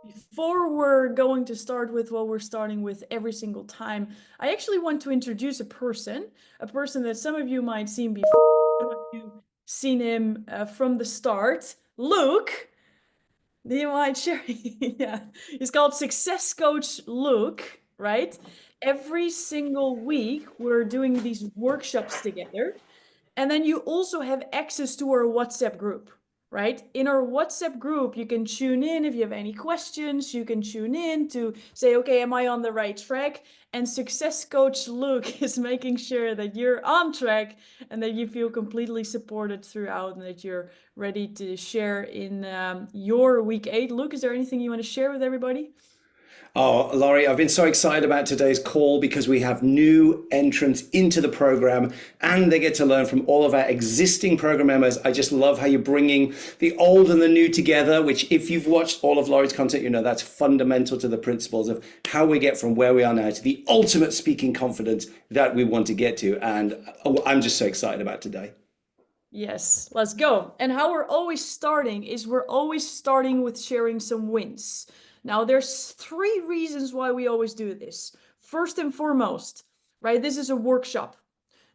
Before we're going to start with what we're starting with every single time, I actually want to introduce a person that some of you might seen before, some of you seen him from the start. Luke, do you mind sharing? Yeah, he's called Success Coach Luke, right? Every single week, we're doing these workshops together. And then you also have access to our WhatsApp group, right? In our WhatsApp group, you can tune in if you have any questions. You can tune in to say, okay, am I on the right track? And Success Coach Luke is making sure that you're on track and that you feel completely supported throughout and that you're ready to share in your week 8. Luke, is there anything you want to share with everybody? Oh, Laurie, I've been so excited about today's call because we have new entrants into the program and they get to learn from all of our existing program members. I just love how you're bringing the old and the new together, which if you've watched all of Laurie's content, you know that's fundamental to the principles of how we get from where we are now to the ultimate speaking confidence that we want to get to. And I'm just so excited about today. Yes, let's go. And how we're always starting is we're always starting with sharing some wins. Now, there's 3 reasons why we always do this. First and foremost, right? This is a workshop.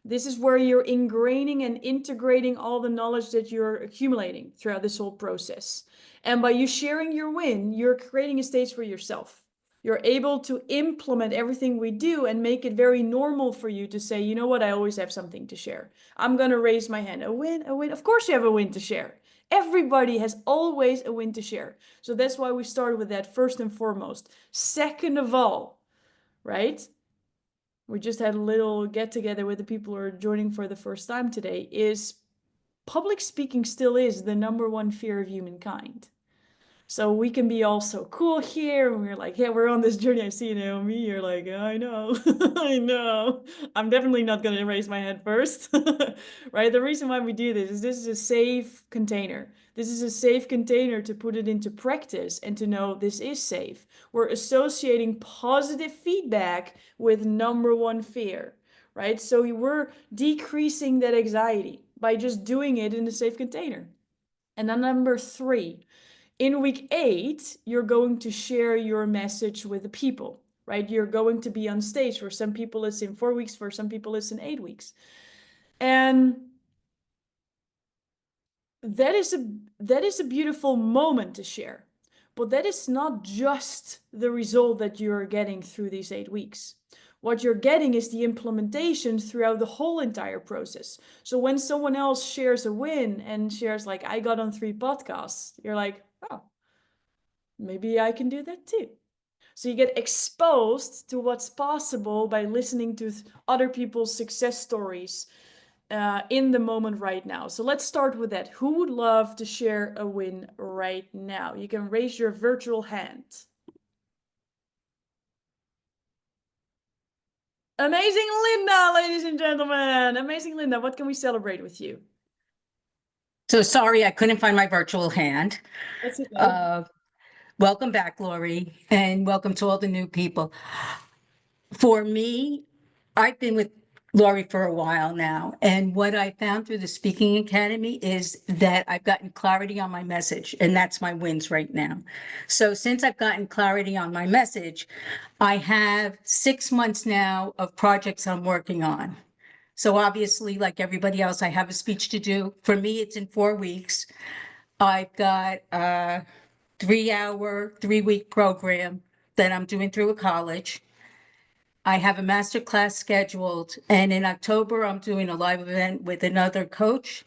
This is where you're ingraining and integrating all the knowledge that you're accumulating throughout this whole process. And by you sharing your win, you're creating a stage for yourself. You're able to implement everything we do and make it very normal for you to say, you know what, I always have something to share. I'm going to raise my hand. A win, a win. Of course, you have a win to share. Everybody has always a win to share. So that's why we started with that first and foremost. Second of all, right? We just had a little get together with the people who are joining for the first time today, is public speaking still is the #1 fear of humankind. So we can be all so cool here, and we're like, yeah, we're on this journey. I see Naomi. You're like, I know, I know. I'm definitely not going to raise my hand first, right? The reason why we do this is a safe container. This is a safe container to put it into practice and to know this is safe. We're associating positive feedback with #1 fear, right? So we're decreasing that anxiety by just doing it in a safe container. And then number 3, in week 8, you're going to share your message with the people, right? You're going to be on stage. For some people, it's in 4 weeks. For some people, it's in 8 weeks. And that is a beautiful moment to share. But that is not just the result that you're getting through these 8 weeks. What you're getting is the implementation throughout the whole entire process. So when someone else shares a win and shares like, I got on 3 podcasts, you're like, oh, maybe I can do that too. So you get exposed to what's possible by listening to other people's success stories in the moment right now. So let's start with that. Who would love to share a win right now? You can raise your virtual hand. Amazing Linda, ladies and gentlemen. Amazing Linda, what can we celebrate with you? So sorry, I couldn't find my virtual hand. That's okay. Welcome back, Lori, and welcome to all the new people. For me, I've been with Lori for a while now, and what I found through the Speaking Academy is that I've gotten clarity on my message, and that's my wins right now. So since I've gotten clarity on my message, I have 6 months now of projects I'm working on. So obviously, like everybody else, I have a speech to do. For me, it's in 4 weeks. I've got a 3-hour, 3-week program that I'm doing through a college. I have a Masterclass scheduled, and in October, I'm doing a live event with another coach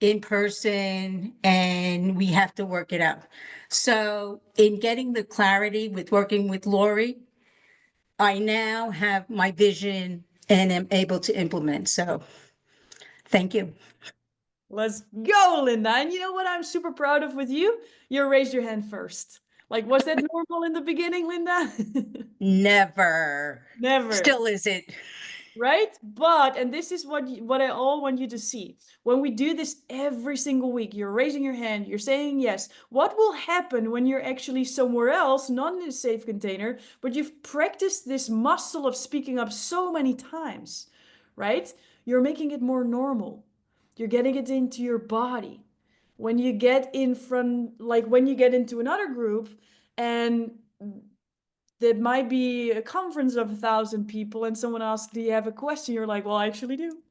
in person, and we have to work it out. So in getting the clarity with working with Lori, I now have my vision and am able to implement. So thank you. Let's go, Linda. And you know what I'm super proud of with you? You raised your hand first. Like, was that normal in the beginning, Linda? Never. Never. Still isn't. Right? But, and this is what I all want you to see. When we do this every single week, you're raising your hand, you're saying yes. What will happen when you're actually somewhere else, not in a safe container, but you've practiced this muscle of speaking up so many times, right? You're making it more normal. You're getting it into your body. when you get in front, like when you get into another group and there might be a conference of 1,000 people and someone asks, do you have a question? You're like, well, I actually do.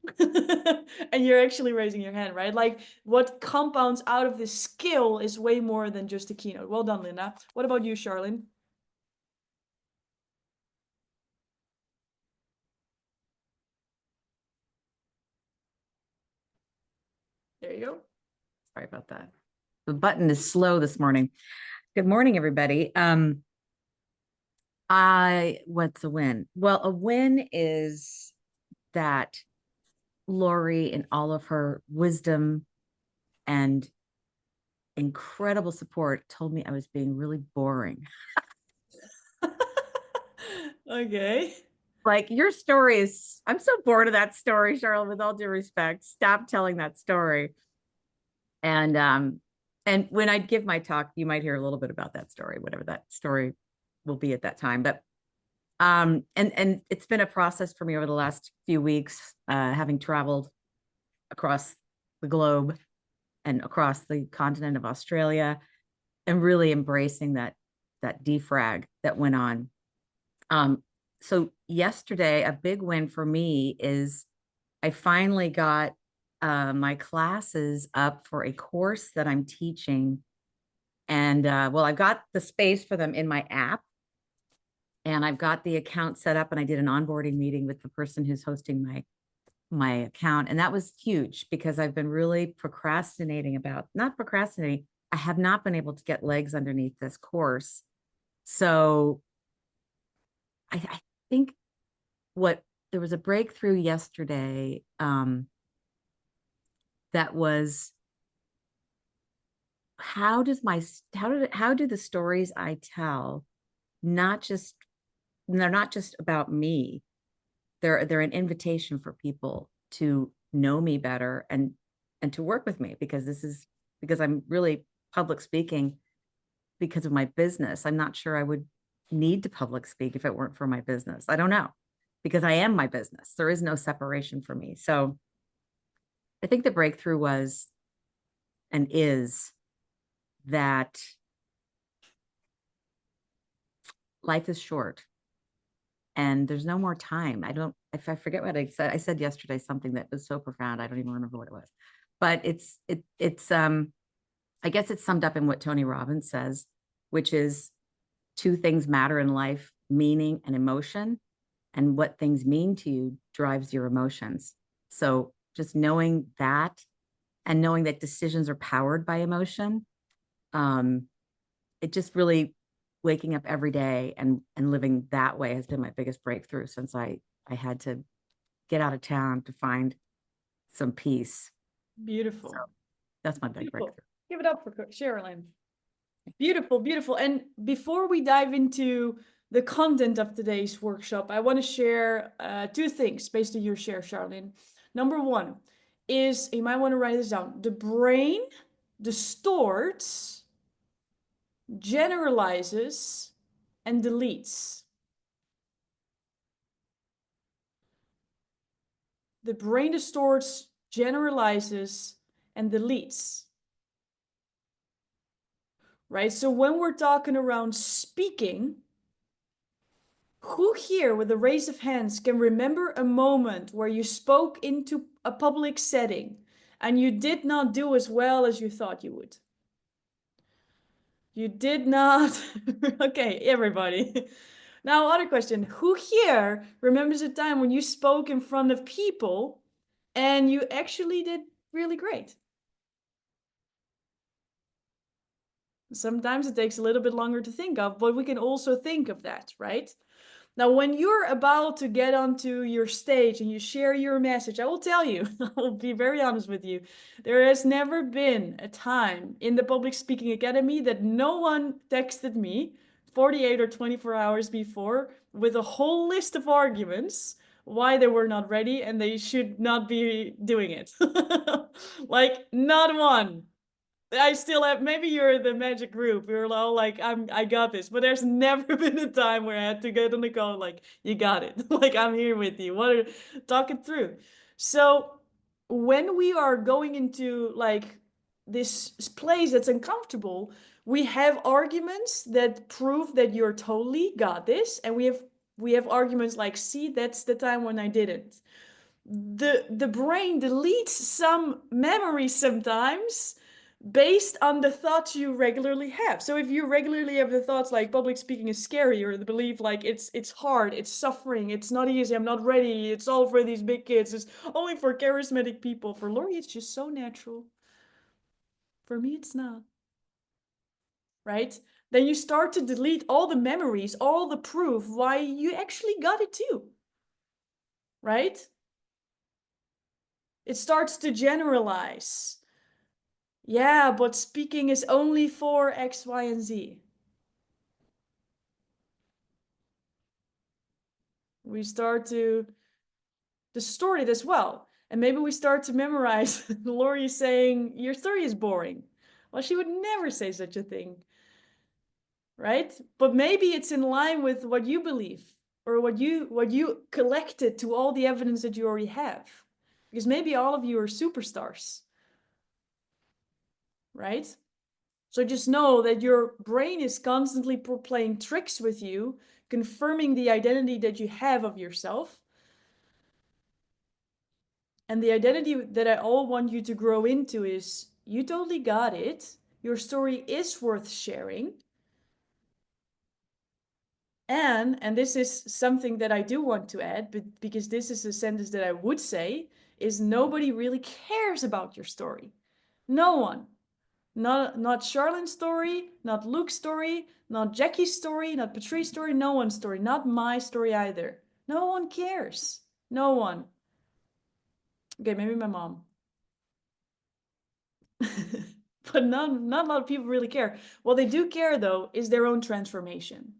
And you're actually raising your hand, right? Like what compounds out of this skill is way more than just a keynote. Well done, Linda. What about you, Charlene? There you go. Sorry about that. The button is slow this morning. Good morning, everybody. What's a win? Well, a win is that Lori, in all of her wisdom and incredible support, told me I was being really boring. Okay. Like your story is, I'm so bored of that story, Charlotte, with all due respect. Stop telling that story. And when I give my talk, you might hear a little bit about that story, whatever that story will be at that time. But and it's been a process for me over the last few weeks, having traveled across the globe and across the continent of Australia, and really embracing that defrag that went on. So yesterday, a big win for me is I finally got my classes up for a course that I'm teaching. And well, I've got the space for them in my app. And I've got the account set up, and I did an onboarding meeting with the person who's hosting my account. And that was huge because I've been really not procrastinating. I have not been able to get legs underneath this course. So I think there was a breakthrough yesterday that was how do the stories I tell they're not just about me. They're an invitation for people to know me better and to work with me, because I'm really public speaking because of my business. I'm not sure I would need to public speak if it weren't for my business. I don't know, because I am my business. There is no separation for me. So I think the breakthrough was and is that life is short and there's no more time. If I forget what I said yesterday, something that was so profound, I don't even remember what it was, but it's I guess it's summed up in what Tony Robbins says, which is two things matter in life: meaning and emotion. And what things mean to you drives your emotions. So just knowing that, and knowing that decisions are powered by emotion, it just really, waking up every day and living that way has been my biggest breakthrough since I had to get out of town to find some peace. Beautiful. So that's my big Beautiful. breakthrough. Give it up for Sherilyn. Beautiful, beautiful. And before we dive into the content of today's workshop, I want to share two things based on your share, Charlene. Number one is, you might want to write this down. The brain distorts, generalizes, and deletes. The brain distorts, generalizes, and deletes. Right? So when we're talking around speaking, who here with a raise of hands can remember a moment where you spoke into a public setting and you did not do as well as you thought you would? You did not. Okay, everybody. Now, other question. Who here remembers a time when you spoke in front of people and you actually did really great? Sometimes it takes a little bit longer to think of, but we can also think of that, right? Now, when you're about to get onto your stage and you share your message, I will tell you, I will be very honest with you, there has never been a time in the Public Speaking Academy that no one texted me 48 or 24 hours before with a whole list of arguments why they were not ready and they should not be doing it. Like, not one. I still have, maybe you're the magic group. You're all like, I got this. But there's never been a time where I had to get on the call like, you got it. Like, I'm here with you. Talk it through. So when we are going into like this place that's uncomfortable, we have arguments that prove that you're totally got this, and we have arguments like, see, that's the time when I didn't. The brain deletes some memories sometimes based on the thoughts you regularly have. So if you regularly have the thoughts like public speaking is scary, or the belief like it's hard, it's suffering, it's not easy, I'm not ready, it's all for these big kids, it's only for charismatic people. For Lori, it's just so natural. For me, it's not. Right? Then you start to delete all the memories, all the proof why you actually got it too. Right? It starts to generalize. Yeah, but speaking is only for X, Y, and Z. We start to distort it as well. And maybe we start to memorize Lori saying, your story is boring. Well, she would never say such a thing. Right? But maybe it's in line with what you believe, or what you collected to all the evidence that you already have. Because maybe all of you are superstars. Right? So just know that your brain is constantly playing tricks with you, confirming the identity that you have of yourself. And the identity that I all want you to grow into is, you totally got it. Your story is worth sharing. And this is something that I do want to add, but because this is a sentence that I would say, is nobody really cares about your story. No one. Not Charlene's story, not Luke's story, not Jackie's story, not Patrice's story, no one's story, not my story either. No one cares. No one. Okay, maybe my mom. But not a lot of people really care. What they do care, though, is their own transformation.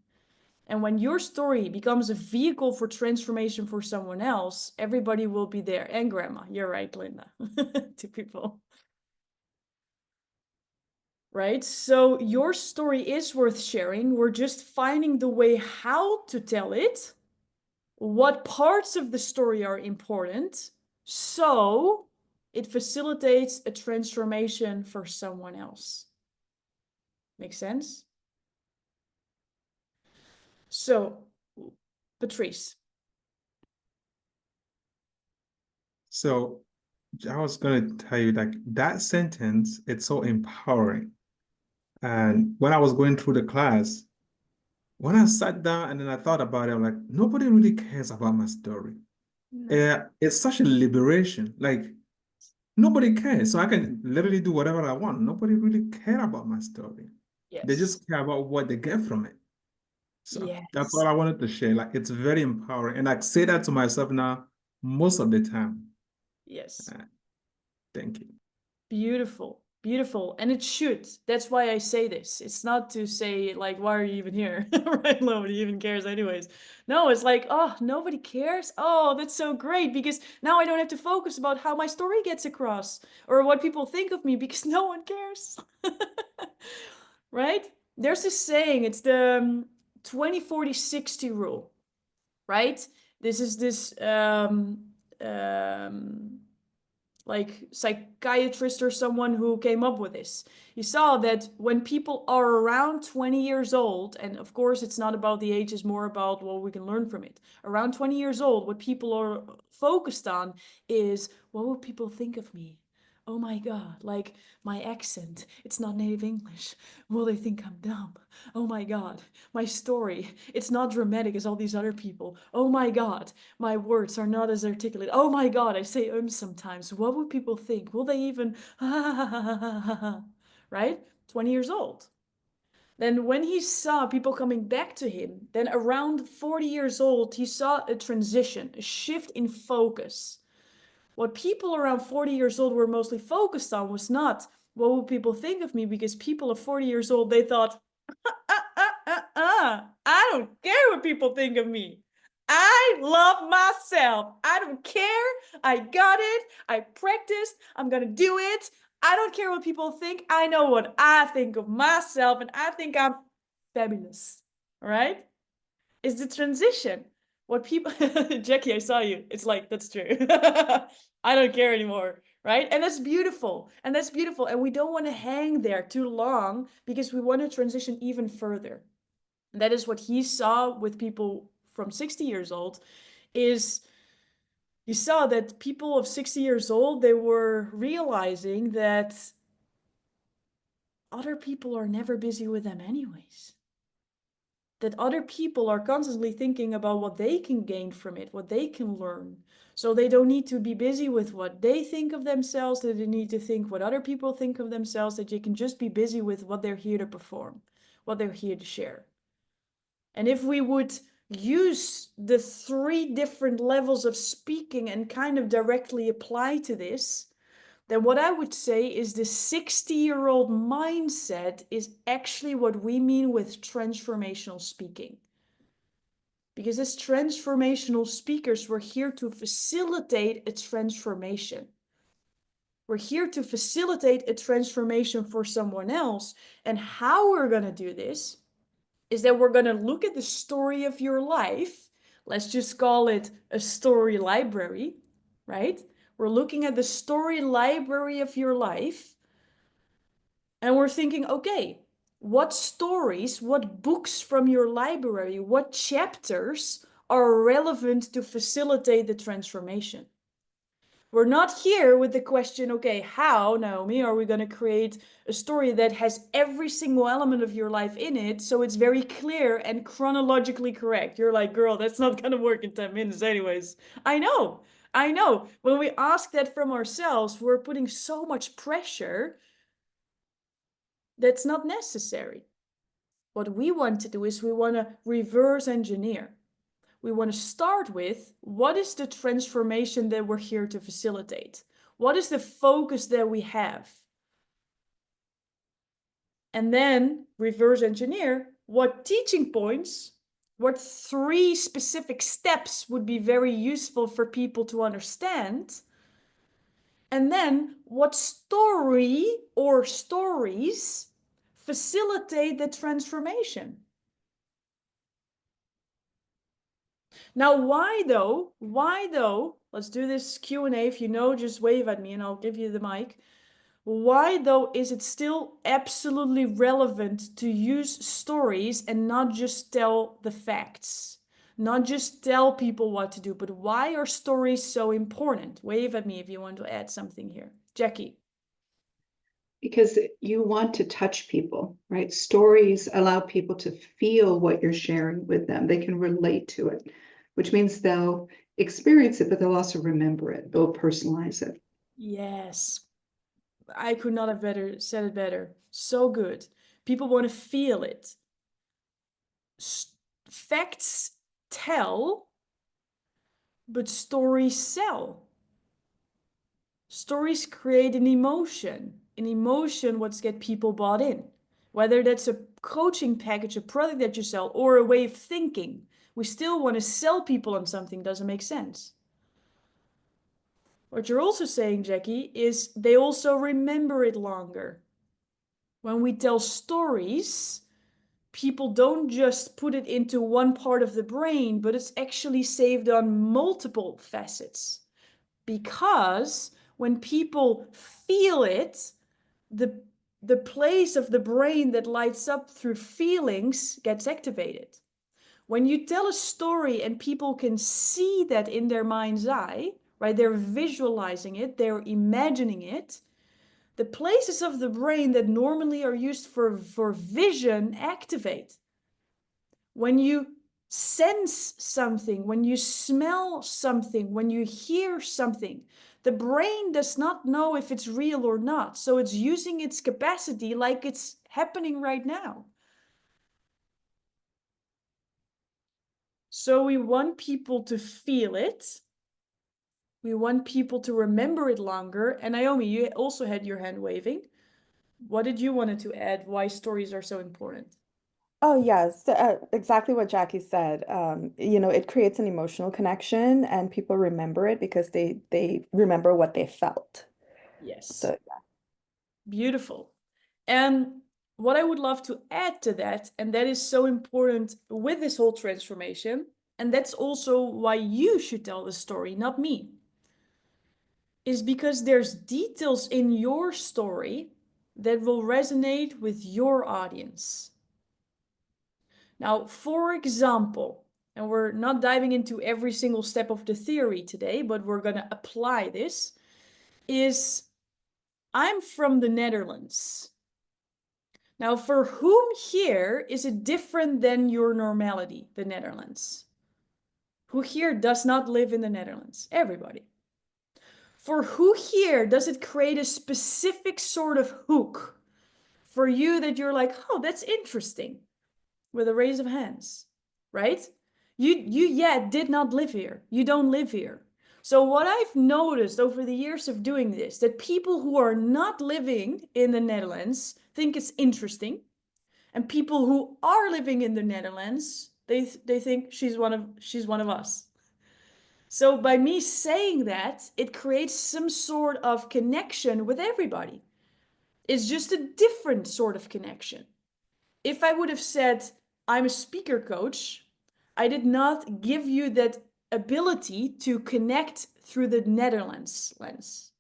And when your story becomes a vehicle for transformation for someone else, everybody will be there. And grandma, you're right, Linda. Two people. Right? So your story is worth sharing. We're just finding the way how to tell it, what parts of the story are important, so it facilitates a transformation for someone else. Make sense? So, Patrice. So I was going to tell you, like, that sentence, it's so empowering. And when I was going through the class, when I sat down and then I thought about it, I'm like, nobody really cares about my story. It's such a liberation. Like, nobody cares. So I can literally do whatever I want. Nobody really care about my story. They Yes. just care about what they get from it. So that's Yes. all I wanted to share. Like, it's very empowering. And I say that to myself now most of the time. Yes. Thank you. Beautiful. Beautiful. And it should. That's why I say this. It's not to say, like, why are you even here? Right? Nobody even cares anyways. No, it's like, oh, nobody cares? Oh, that's so great, because now I don't have to focus about how my story gets across or what people think of me, because no one cares. Right? There's this saying, it's the 20-40-60 rule, right? This is this like psychiatrist or someone who came up with this. He saw that when people are around 20 years old, and of course it's not about the age, it's more about what we can learn from it. Around 20 years old, what people are focused on is, what will people think of me? Oh my God, like my accent, it's not native English. Will they think I'm dumb? Oh my God, my story, it's not dramatic as all these other people. Oh my God, my words are not as articulate. Oh my God, I say sometimes. What would people think? Will they even, right? 20 years old. Then when he saw people coming back to him, then around 40 years old, he saw a transition, a shift in focus. What people around 40 years old were mostly focused on was not, what would people think of me? Because people of 40 years old, they thought, I don't care what people think of me. I love myself. I don't care. I got it. I practiced. I'm going to do it. I don't care what people think. I know what I think of myself, and I think I'm fabulous. All right? It's the transition. What people, Jackie, I saw you. It's like, that's true. I don't care anymore, right? And that's beautiful. And that's beautiful. And we don't want to hang there too long because we want to transition even further. And that is what he saw with people from 60 years old is you saw that people of 60 years old, they were realizing that other people are never busy with them anyways. That other people are constantly thinking about what they can gain from it, what they can learn. So they don't need to be busy with what they think of themselves, that they need to think what other people think of themselves, that you can just be busy with what they're here to perform, what they're here to share. And if we would use the 3 different levels of speaking and kind of directly apply to this, then what I would say is the 60-year-old mindset is actually what we mean with transformational speaking. Because as transformational speakers, we're here to facilitate a transformation. We're here to facilitate a transformation for someone else. And how we're going to do this is that we're going to look at the story of your life. Let's just call it a story library, right? We're looking at the story library of your life. And we're thinking, okay, what stories, what books from your library, what chapters are relevant to facilitate the transformation? We're not here with the question, okay, how, Naomi, are we going to create a story that has every single element of your life in it so it's very clear and chronologically correct? You're like, girl, that's not going to work in 10 minutes anyways. I know. When we ask that from ourselves, we're putting so much pressure that's not necessary. What we want to do is we want to reverse engineer. We want to start with what is the transformation that we're here to facilitate? What is the focus that we have? And then reverse engineer what teaching points, what 3 specific steps would be very useful for people to understand. And then what story or stories facilitate the transformation. Now, why though? Let's do this Q&A. If you know, just wave at me and I'll give you the mic. Why though is it still absolutely relevant to use stories and not just tell the facts? Not just tell people what to do, but why are stories so important? Wave at me if you want to add something here. Jackie. Because you want to touch people, right? Stories allow people to feel what you're sharing with them. They can relate to it, which means they'll experience it, but they'll also remember it. They'll personalize it. Yes. I could not have said it better. So good. People want to feel it. Facts tell, but stories sell. Stories create an emotion what's get people bought in. Whether that's a coaching package, a product that you sell, or a way of thinking, we still want to sell people on something doesn't make sense. What you're also saying, Jackie, is they also remember it longer. When we tell stories, people don't just put it into one part of the brain, but it's actually saved on multiple facets. Because when people feel it, the place of the brain that lights up through feelings gets activated. When you tell a story and people can see that in their mind's eye, right? They're visualizing it, they're imagining it. The places of the brain that normally are used for vision activate. When you sense something, when you smell something, when you hear something, the brain does not know if it's real or not. So it's using its capacity like it's happening right now. So we want people to feel it. We want people to remember it longer. And Naomi, you also had your hand waving. What did you want to add? Why stories are so important? Oh, yes, exactly what Jackie said. It creates an emotional connection and people remember it because they remember what they felt. Yes. So Beautiful. And what I would love to add to that, and that is so important with this whole transformation, and that's also why you should tell the story, not me. is because there's details in your story that will resonate with your audience. Now, for example, and we're not diving into every single step of the theory today, but we're going to apply this, is I'm from the Netherlands. Now, for whom here is it different than your normality, the Netherlands? Who here does not live in the Netherlands? Everybody. For who here does it create a specific sort of hook for you that you're like, oh, that's interesting, with a raise of hands, right? You did not live here. You don't live here. So what I've noticed over the years of doing this, that people who are not living in the Netherlands think it's interesting. And people who are living in the Netherlands, they think she's one of us. So by me saying that, it creates some sort of connection with everybody. It's just a different sort of connection. If I would have said, I'm a speaker coach, I did not give you that ability to connect through the Netherlands lens.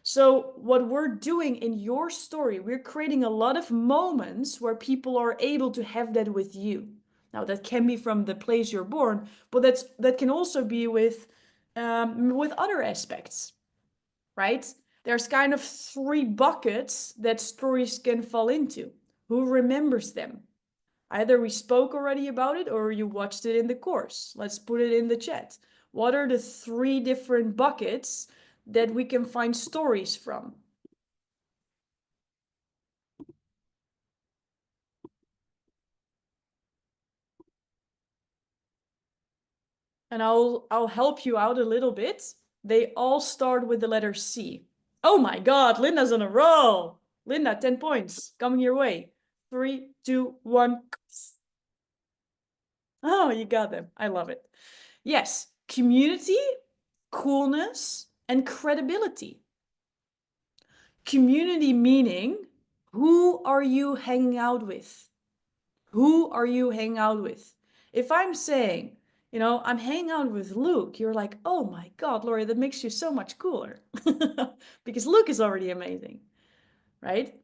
So what we're doing in your story, we're creating a lot of moments where people are able to have that with you. Now that can be from the place you're born, but that can also be with other aspects, right? There's kind of 3 buckets that stories can fall into. Who remembers them? Either we spoke already about it or you watched it in the course. Let's put it in the chat. What are the 3 different buckets that we can find stories from? And I'll help you out a little bit. They all start with the letter C. Oh my God, Linda's on a roll. Linda, 10 points coming your way. 3, 2, 1. Oh, you got them. I love it. Yes, community, coolness, and credibility. Community meaning, who are you hanging out with? Who are you hanging out with? If I'm saying, I'm hanging out with Luke, you're like, oh my God, Lori, that makes you so much cooler. Because Luke is already amazing, right?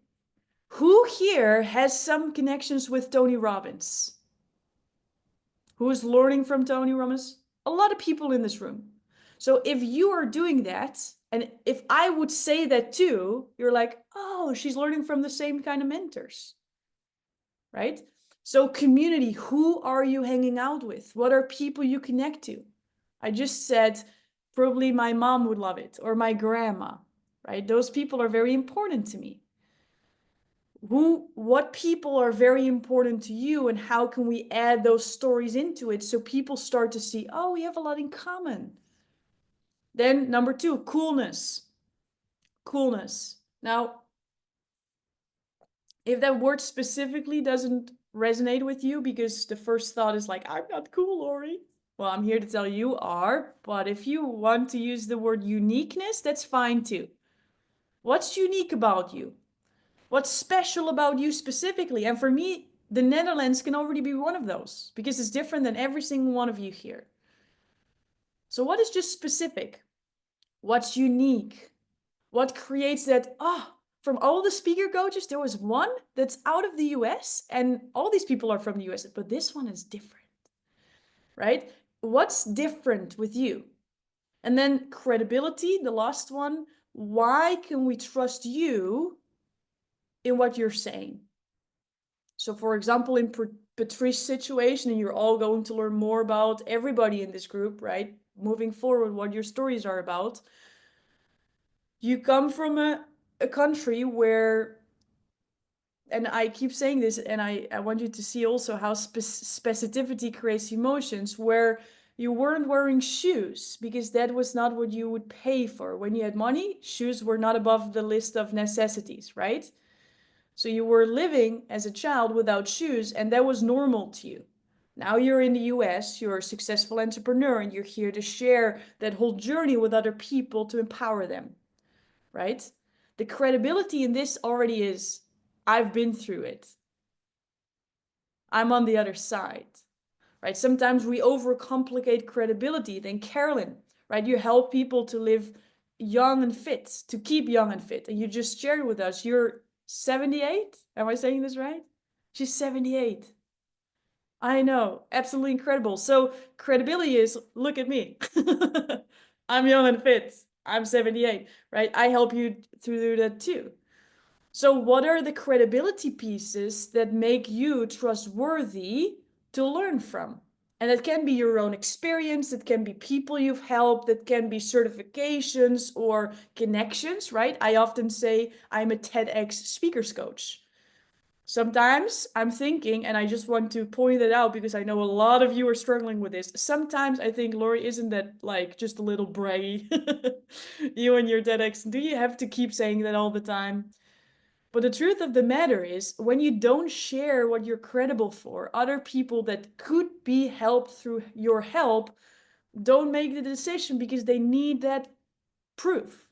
Who here has some connections with Tony Robbins? Who is learning from Tony Robbins? A lot of people in this room. So if you are doing that, and if I would say that too, you're like, oh, she's learning from the same kind of mentors, right? So community, who are you hanging out with? What are people you connect to? I just said, probably my mom would love it, or my grandma, right? Those people are very important to me. What people are very important to you, and how can we add those stories into it so people start to see, oh, we have a lot in common. Then number 2, coolness. Coolness. Now, if that word specifically doesn't resonate with you because the first thought is like, I'm not cool, Lori. Well, I'm here to tell you are, but if you want to use the word uniqueness, that's fine too. What's unique about you? What's special about you specifically? And for me, the Netherlands can already be one of those because it's different than every single one of you here. So what is just specific? What's unique? What creates that, from all the speaker coaches, there was one that's out of the US and all these people are from the US, but this one is different, right? What's different with you? And then credibility, the last one. Why can we trust you in what you're saying? So for example, in Patrice's situation, and you're all going to learn more about everybody in this group, right? Moving forward, what your stories are about. You come from a country where, and I keep saying this, and I want you to see also how specificity creates emotions, where you weren't wearing shoes because that was not what you would pay for. When you had money, shoes were not above the list of necessities, right? So you were living as a child without shoes, and that was normal to you. Now you're in the US, you're a successful entrepreneur, and you're here to share that whole journey with other people to empower them, right? The credibility in this already is, I've been through it. I'm on the other side, right? Sometimes we overcomplicate credibility. Then Carolyn, right? You help people to live, young and fit, to keep young and fit. And you just shared with us, you're 78. Am I saying this right? She's 78. I know, absolutely incredible. So credibility is, look at me. I'm young and fit. I'm 78, right? I help you through that too. So what are the credibility pieces that make you trustworthy to learn from? And it can be your own experience, it can be people you've helped, it can be certifications or connections, right? I often say I'm a TEDx speakers coach. Sometimes I'm thinking, and I just want to point it out because I know a lot of you are struggling with this. Sometimes I think, Lori, isn't that like just a little braggy? You and your TEDx, do you have to keep saying that all the time? But the truth of the matter is, when you don't share what you're credible for, other people that could be helped through your help don't make the decision because they need that proof.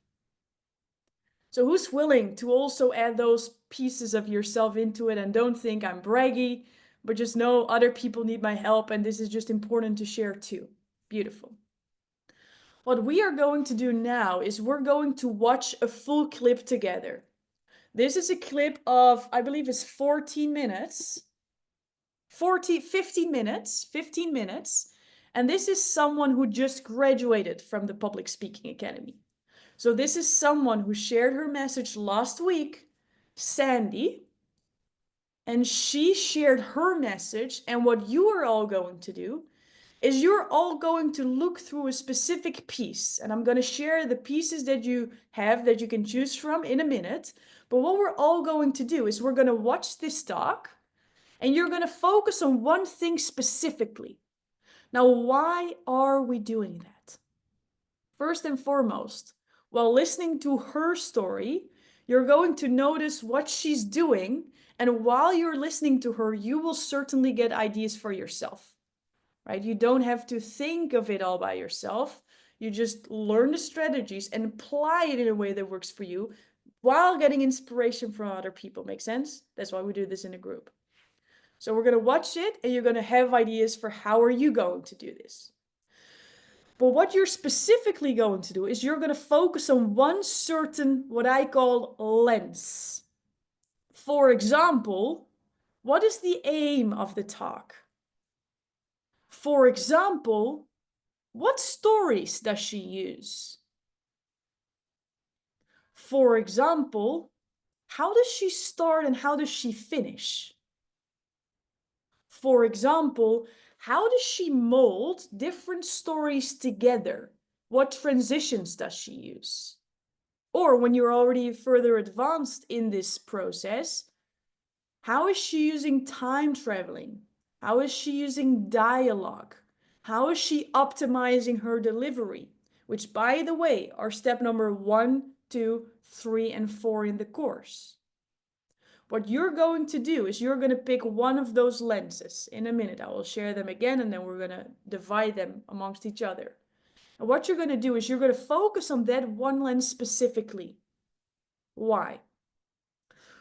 So who's willing to also add those pieces of yourself into it and don't think I'm braggy, but just know other people need my help and this is just important to share too. Beautiful. What we are going to do now is we're going to watch a full clip together. This is a clip of, I believe it's 14 minutes. 15 minutes, 15 minutes. And this is someone who just graduated from the Public Speaking Academy. So this is someone who shared her message last week, Sandy, and she shared her message. And what you are all going to do is you're all going to look through a specific piece. And I'm going to share the pieces that you have that you can choose from in a minute. But what we're all going to do is we're going to watch this talk and you're going to focus on one thing specifically. Now, why are we doing that? First and foremost, while listening to her story, you're going to notice what she's doing. And while you're listening to her, you will certainly get ideas for yourself, right? You don't have to think of it all by yourself. You just learn the strategies and apply it in a way that works for you while getting inspiration from other people. Make sense? That's why we do this in a group. So we're going to watch it and you're going to have ideas for how are you going to do this. But what you're specifically going to do is you're going to focus on one certain, what I call lens. For example, what is the aim of the talk? For example, what stories does she use? For example, how does she start and how does she finish? For example, how does she mold different stories together? What transitions does she use? Or when you're already further advanced in this process, how is she using time traveling? How is she using dialogue? How is she optimizing her delivery? Which, by the way, are step number 1, 2, 3, and 4 in the course. What you're going to do is you're going to pick one of those lenses. In a minute, I will share them again, and then we're going to divide them amongst each other. And what you're going to do is you're going to focus on that one lens specifically. Why?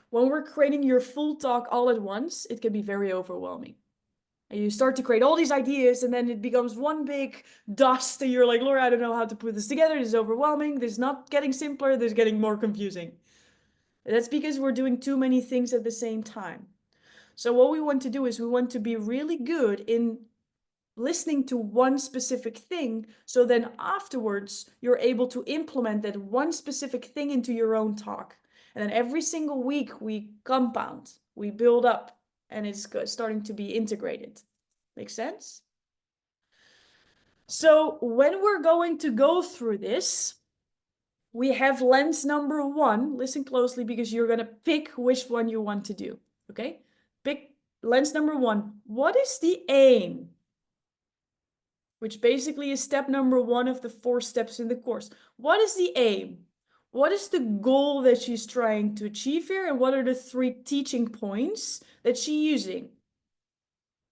When we're creating your full talk all at once, it can be very overwhelming. And you start to create all these ideas and then it becomes one big dust and you're like, Laura, I don't know how to put this together. This is overwhelming. This is not getting simpler. This is getting more confusing. And that's because we're doing too many things at the same time. So what we want to do is we want to be really good in listening to one specific thing. So then afterwards, you're able to implement that one specific thing into your own talk. And then every single week we compound, we build up, and it's starting to be integrated. Make sense? So when we're going to go through this, we have lens number 1. Listen closely because you're going to pick which one you want to do. Okay? Pick lens number 1. What is the aim? Which basically is step number 1 of the 4 steps in the course. What is the aim? What is the goal that she's trying to achieve here? And what are the 3 teaching points that she's using?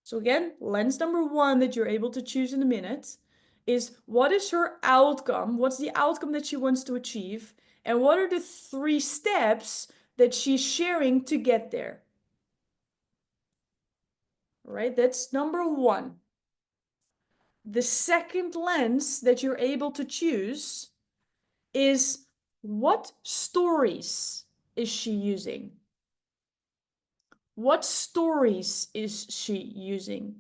So again, lens number 1 that you're able to choose in a minute is what is her outcome? What's the outcome that she wants to achieve? And what are the 3 steps that she's sharing to get there? All right, that's number 1. The second lens that you're able to choose is what stories is she using? What stories is she using?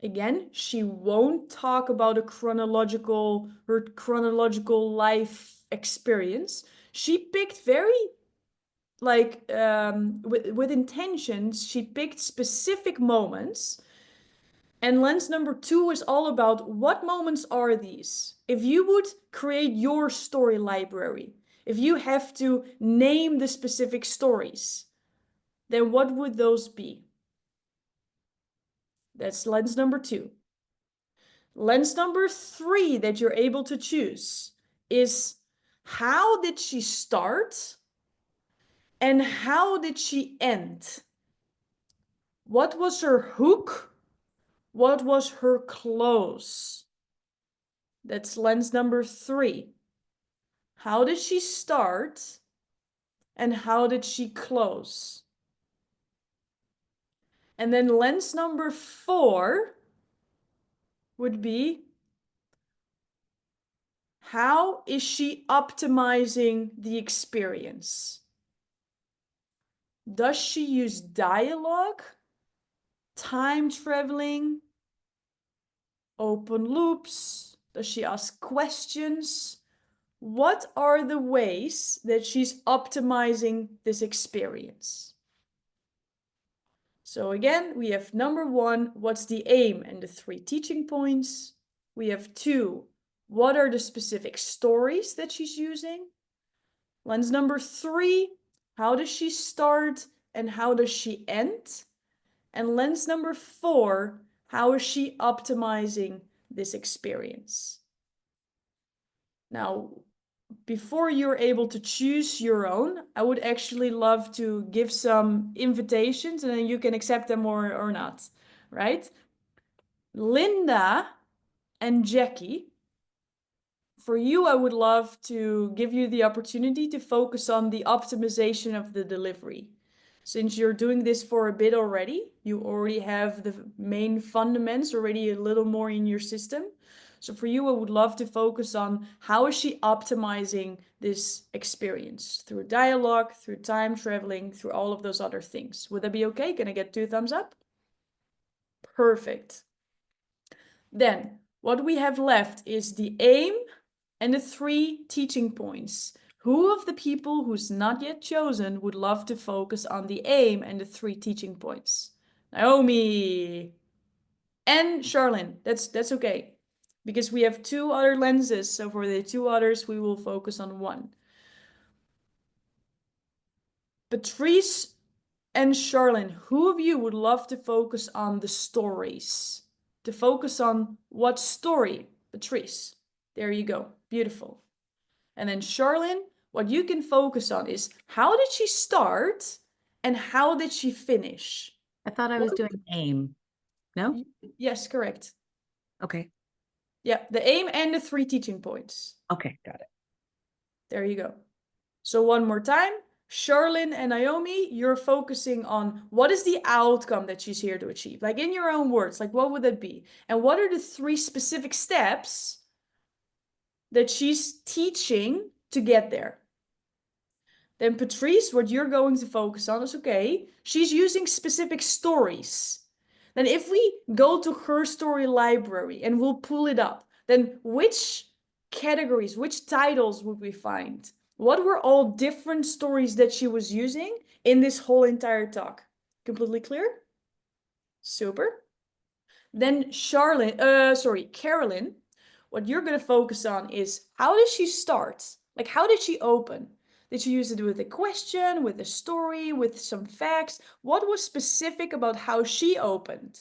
Again, she won't talk about her chronological life experience. She picked very with intentions, she picked specific moments. And lens number 2 is all about what moments are these? If you would create your story library, if you have to name the specific stories, then what would those be? That's lens number 2. Lens number 3 that you're able to choose is how did she start and how did she end? What was her hook? What was her close? That's lens number 3. How did she start and how did she close? And then lens number 4 would be, how is she optimizing the experience? Does she use dialogue, time traveling, open loops? Does she ask questions? What are the ways that she's optimizing this experience? So again, we have number 1, what's the aim and the 3 teaching points? We have 2, what are the specific stories that she's using? Lens number 3, how does she start and how does she end? And lens number 4, how is she optimizing this experience? Now, before you're able to choose your own, I would actually love to give some invitations and then you can accept them or not, right? Linda and Jackie, for you, I would love to give you the opportunity to focus on the optimization of the delivery. Since you're doing this for a bit already, you already have the main fundamentals already a little more in your system. So for you, I would love to focus on how is she optimizing this experience through dialogue, through time traveling, through all of those other things. Would that be okay? Can I get 2 thumbs up? Perfect. Then what we have left is the aim and the 3 teaching points. Who of the people who's not yet chosen would love to focus on the aim and the 3 teaching points? Naomi and Charlene, that's okay. Because we have 2 other lenses, so for the 2 others, we will focus on 1. Patrice and Charlene, who of you would love to focus on the stories? To focus on what story? Patrice, there you go, beautiful. And then Charlene, what you can focus on is how did she start and how did she finish? I thought I was doing aim. No? Yes, correct. Okay. Yeah, the aim and the 3 teaching points. Okay, got it. There you go. So one more time, Charlene and Naomi, you're focusing on what is the outcome that she's here to achieve? Like in your own words, like what would that be? And what are the 3 specific steps that she's teaching to get there? Then Patrice, what you're going to focus on is, okay, she's using specific stories. Then if we go to her story library and we'll pull it up, then which categories, which titles would we find? What were all different stories that she was using in this whole entire talk? Completely clear? Super. Then Carolyn, what you're going to focus on is how does she start? Like, how did she open? Did she use it with a question, with a story, with some facts? What was specific about how she opened?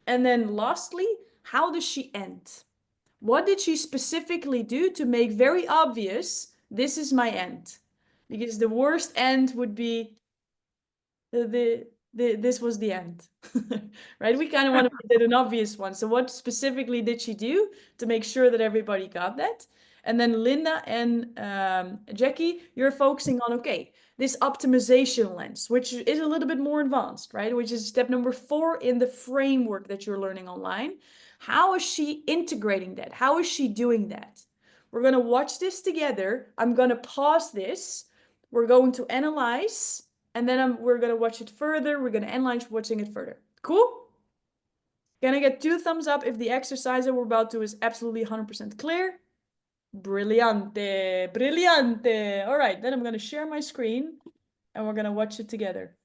And then lastly, how does she end? What did she specifically do to make very obvious, this is my end? Because the worst end would be this was the end, right? We kind of want to make it an obvious one. So what specifically did she do to make sure that everybody got that? And then Linda and Jackie, you're focusing on, okay, this optimization lens, which is a little bit more advanced, right? Which is step number 4 in the framework that you're learning online. How is she integrating that? How is she doing that? We're going to watch this together. I'm going to pause this. We're going to analyze, and then we're going to watch it further. We're going to analyze watching it further. Cool? Can I get 2 thumbs up if the exercise that we're about to do is absolutely 100% clear? Brillante, brillante. All right, then I'm going to share my screen and we're going to watch it together.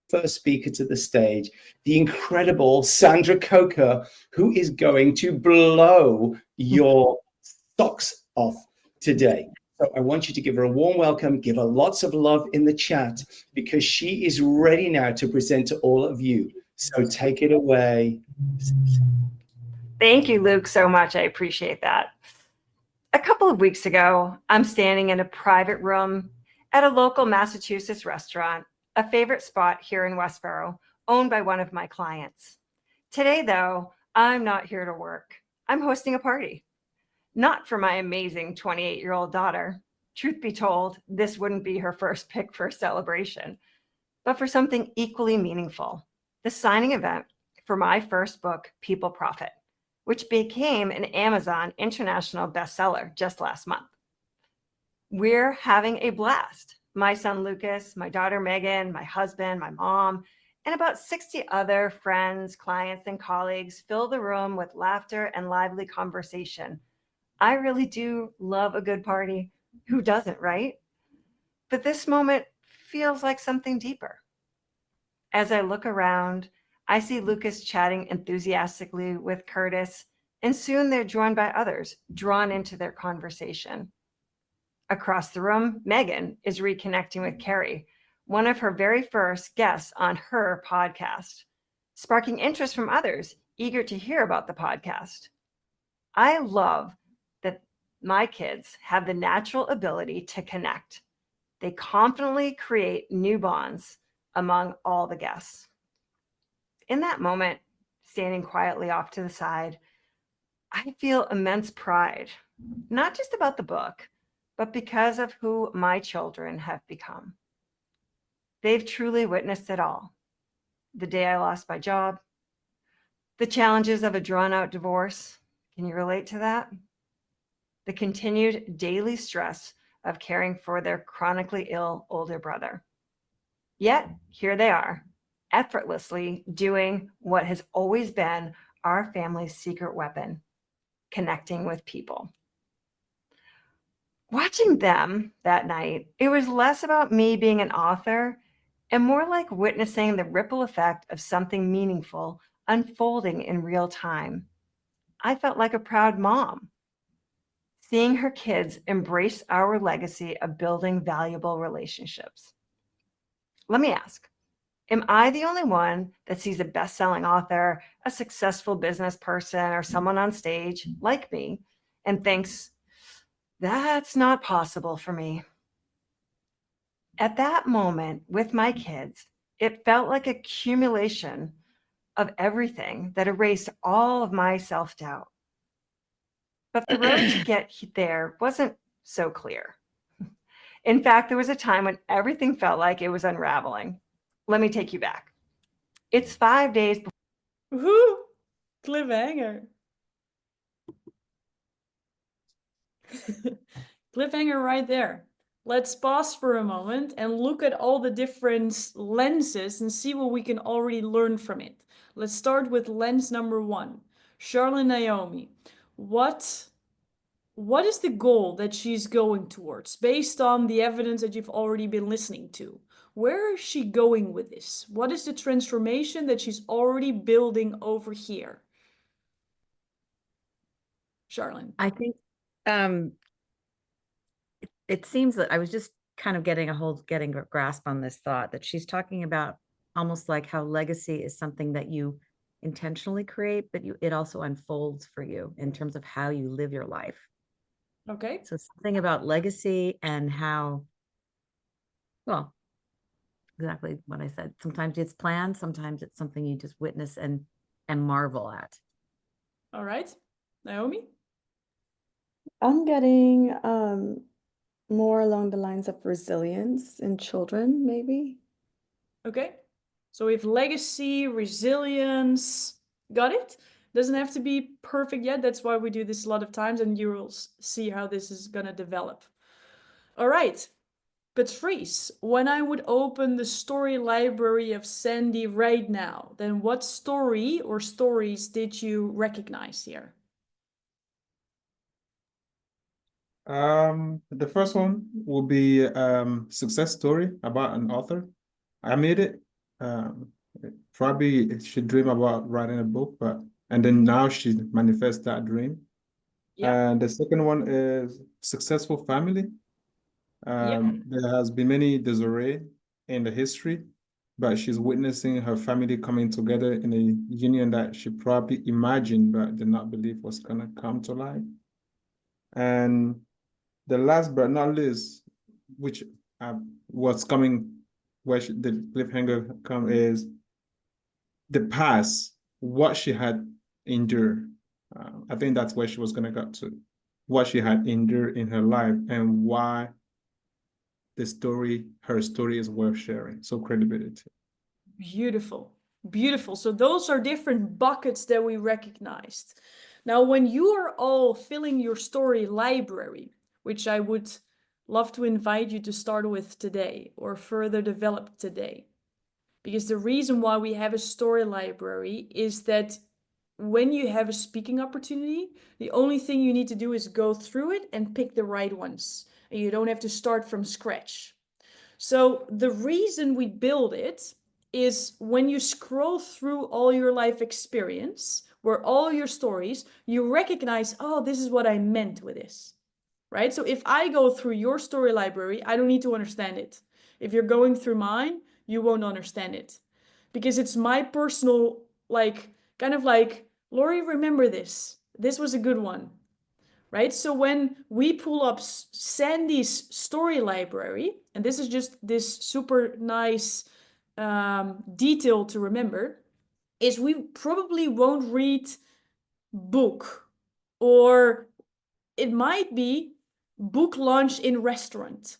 First speaker to the stage, the incredible Sandra Coker, who is going to blow your socks off today. So I want you to give her a warm welcome, give her lots of love in the chat, because she is ready now to present to all of you. So take it away. Thank you, Luke, so much. I appreciate that. A couple of weeks ago, I'm standing in a private room at a local Massachusetts restaurant, a favorite spot here in Westboro, owned by one of my clients. Today, though, I'm not here to work. I'm hosting a party. Not for my amazing 28-year-old daughter. Truth be told, this wouldn't be her first pick for a celebration, but for something equally meaningful, the signing event for my first book, People Profit, which became an Amazon international bestseller just last month. We're having a blast. My son, Lucas, my daughter, Megan, my husband, my mom, and about 60 other friends, clients, and colleagues fill the room with laughter and lively conversation. I really do love a good party. Who doesn't, right? But this moment feels like something deeper. As I look around, I see Lucas chatting enthusiastically with Curtis, and soon they're joined by others, drawn into their conversation. Across the room, Megan is reconnecting with Carrie, one of her very first guests on her podcast, sparking interest from others eager to hear about the podcast. I love that my kids have the natural ability to connect. They confidently create new bonds among all the guests. In that moment, standing quietly off to the side, I feel immense pride, not just about the book, but because of who my children have become. They've truly witnessed it all. The day I lost my job, the challenges of a drawn-out divorce. Can you relate to that? The continued daily stress of caring for their chronically ill older brother. Yet, here they are, effortlessly doing what has always been our family's secret weapon, connecting with people. Watching them that night, it was less about me being an author and more like witnessing the ripple effect of something meaningful unfolding in real time. I felt like a proud mom, seeing her kids embrace our legacy of building valuable relationships. Let me ask, am I the only one that sees a best-selling author, a successful business person, or someone on stage like me and thinks, that's not possible for me? At that moment with my kids, it felt like an accumulation of everything that erased all of my self-doubt. But the road to get there wasn't so clear. In fact, there was a time when everything felt like it was unraveling. Let me take you back. It's 5 days before. Woohoo! Cliffhanger. Cliffhanger right there. Let's pause for a moment and look at all the different lenses and see what we can already learn from it. Let's start with lens number 1. Charlotte Naomi, what is the goal that she's going towards based on the evidence that you've already been listening to? Where is she going with this? What is the transformation that she's already building over here? Charlene. I think it seems that I was just kind of getting a grasp on this thought that she's talking about almost like how legacy is something that you intentionally create, but it also unfolds for you in terms of how you live your life. Okay. So something about legacy and how, well, exactly what I said. Sometimes it's planned, sometimes it's something you just witness and marvel at. All right. Naomi? I'm getting More along the lines of resilience in children, maybe. Okay. So we have legacy, resilience. Got it? Doesn't have to be perfect yet. That's why we do this a lot of times, and you will see how this is gonna develop. All right. Patrice, when I would open the story library of Sandy right now, then what story or stories did you recognize here? The first one will be success story about an author. I made it. Um, Probably she dreamed about writing a book, and then now she manifests that dream. Yeah. And the second one is successful family. Yeah. There has been many disarray in the history, but she's witnessing her family coming together in a union that she probably imagined but did not believe was gonna come to life. And the last but not least, which what's coming, the cliffhanger come is the past, what she had endured. I think that's where she was gonna get to, what she had endured in her life and why her story is worth sharing. So credibility. Beautiful. Beautiful. So those are different buckets that we recognized. Now, when you are all filling your story library, which I would love to invite you to start with today or further develop today, because the reason why we have a story library is that when you have a speaking opportunity, the only thing you need to do is go through it and pick the right ones. And you don't have to start from scratch. So the reason we build it is when you scroll through all your life experience, where all your stories, you recognize, oh, this is what I meant with this, right? So if I go through your story library, I don't need to understand it. If you're going through mine, you won't understand it because it's my personal, like, kind of like, Lori, remember this. This was a good one, right? So when we pull up Sandy's story library, and this is just this super nice detail to remember, is we probably won't read book, or it might be book launch in restaurant,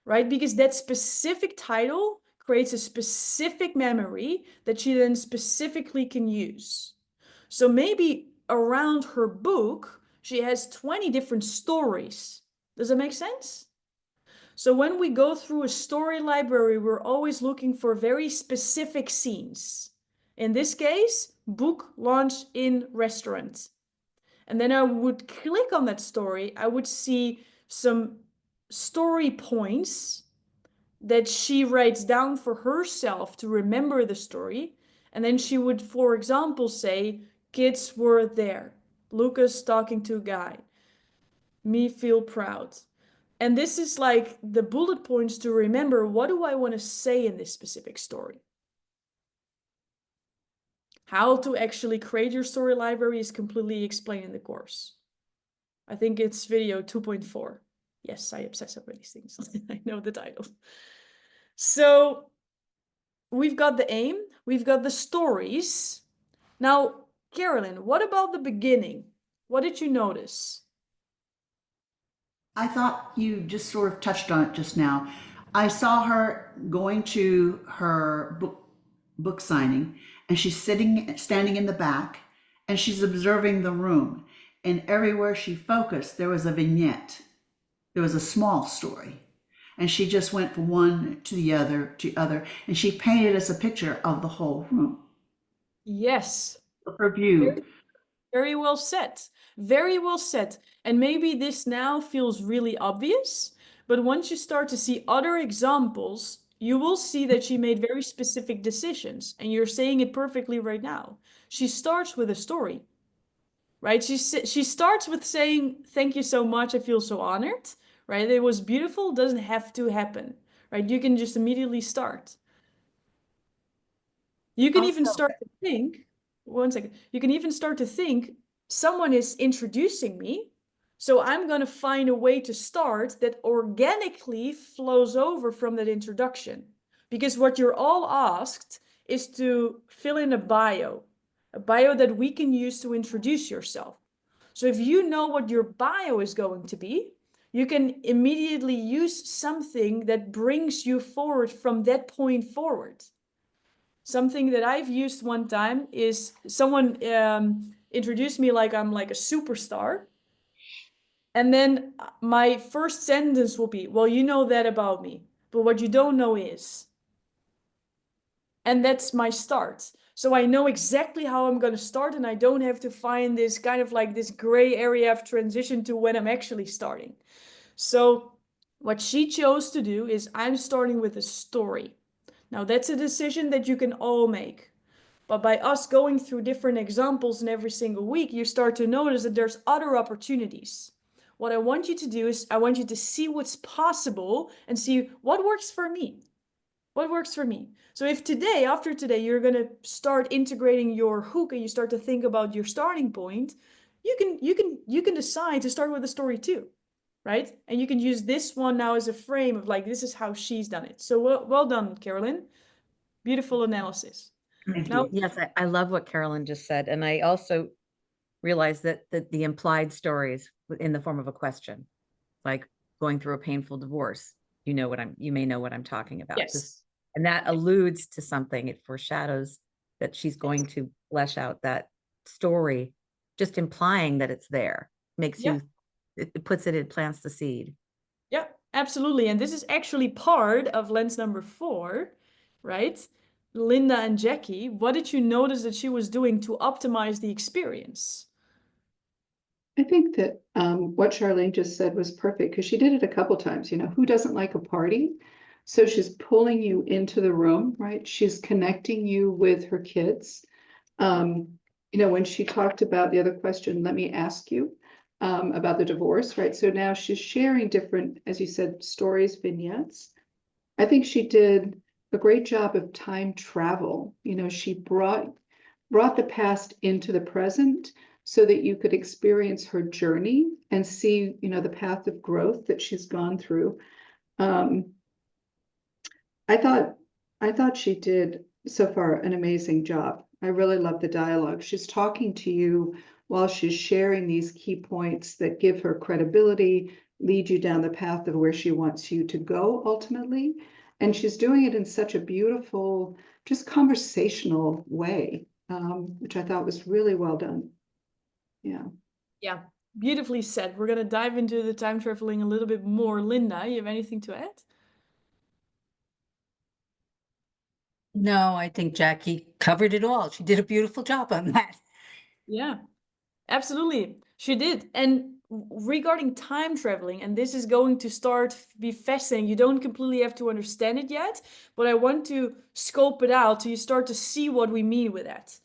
right? Because that specific title creates a specific memory that she then specifically can use. So maybe around her book, she has 20 different stories. Does that make sense? So when we go through a story library, we're always looking for very specific scenes. In this case, book launch in restaurant. And then I would click on that story. I would see some story points that she writes down for herself to remember the story. And then she would, for example, say, kids were there. Lucas talking to a guy. Me feel proud. And this is like the bullet points to remember, what do I want to say in this specific story? How to actually create your story library is completely explained in the course. I think it's video 2.4. Yes, I obsess over these things. I know the title. So we've got the aim, we've got the stories. Now, Carolyn, what about the beginning? What did you notice? I thought you just sort of touched on it just now. I saw her going to her book signing, and she's standing in the back, and she's observing the room. And everywhere she focused, there was a vignette. There was a small story. And she just went from one to the other to other, and she painted us a picture of the whole room. Yes. Her view. Very well said. Very well said. And maybe this now feels really obvious, but once you start to see other examples, you will see that she made very specific decisions. And you're saying it perfectly right now. She starts with a story, right? She starts with saying, thank you so much. I feel so honored, right? It was beautiful. It doesn't have to happen, right? You can just immediately start. You can even Also, start to think, one second, you can even start to think someone is introducing me. So I'm going to find a way to start that organically flows over from that introduction. Because what you're all asked is to fill in a bio that we can use to introduce yourself. So if you know what your bio is going to be, you can immediately use something that brings you forward from that point forward. Something that I've used one time is someone introduced me like I'm like a superstar. And then my first sentence will be, well, you know that about me, but what you don't know is. And that's my start. So I know exactly how I'm going to start, and I don't have to find this kind of like this gray area of transition to when I'm actually starting. So what she chose to do is I'm starting with a story. Now that's a decision that you can all make. But by us going through different examples in every single week, you start to notice that there's other opportunities. What I want you to do is I want you to see what's possible and see what works for me. What works for me? So if today, after today, you're going to start integrating your hook and you start to think about your starting point, you can decide to start with a story too, right? And you can use this one now as a frame of like, this is how she's done it. So well done, Carolyn. Beautiful analysis. Thank Now, you. Yes, I love what Carolyn just said. And I also realized that the implied stories in the form of a question, like going through a painful divorce, you may know what I'm talking about. yes. And that alludes to something. It foreshadows that she's going to flesh out that story, just implying that it's there. Makes Yeah. you, it puts it, it plants the seed. Yeah, absolutely. And this is actually part of lens number 4, right? Linda and Jackie, what did you notice that she was doing to optimize the experience? I think that what Charlene just said was perfect because she did it a couple times. You know, who doesn't like a party? So she's pulling you into the room, right? She's connecting you with her kids. You know, when she talked about the other question, let me ask you about the divorce, right? So now she's sharing different, as you said, stories, vignettes. I think she did a great job of time travel. You know, she brought the past into the present so that you could experience her journey and see, you know, the path of growth that she's gone through. Um, I thought she did so far an amazing job. I really love the dialogue. She's talking to you while she's sharing these key points that give her credibility, lead you down the path of where she wants you to go ultimately. And she's doing it in such a beautiful, just conversational way, which I thought was really well done. Yeah. Yeah, beautifully said. We're going to dive into the time traveling a little bit more. Linda, you have anything to add? No, I think Jackie covered it all. She did a beautiful job on that. Yeah, absolutely. She did. And regarding time traveling, and this is going to start be fascinating. You don't completely have to understand it yet, but I want to scope it out so you start to see what we mean with that.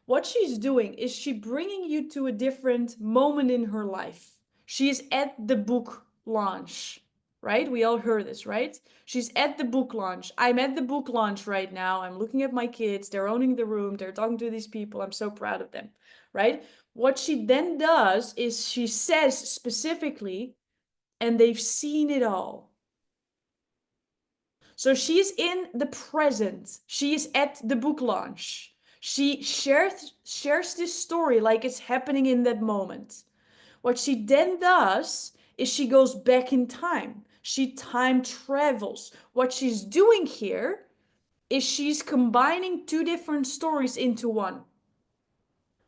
What she's doing is she bringing you to a different moment in her life. She is at the book launch, right? We all heard this, right? She's at the book launch. I'm at the book launch right now. I'm looking at my kids. They're owning the room. They're talking to these people. I'm so proud of them, right? What she then does is she says specifically, and they've seen it all. So she's in the present. She is at the book launch. She shares this story like it's happening in that moment. What she then does is she goes back in time. She time travels. What she's doing here is she's combining 2 different stories into one.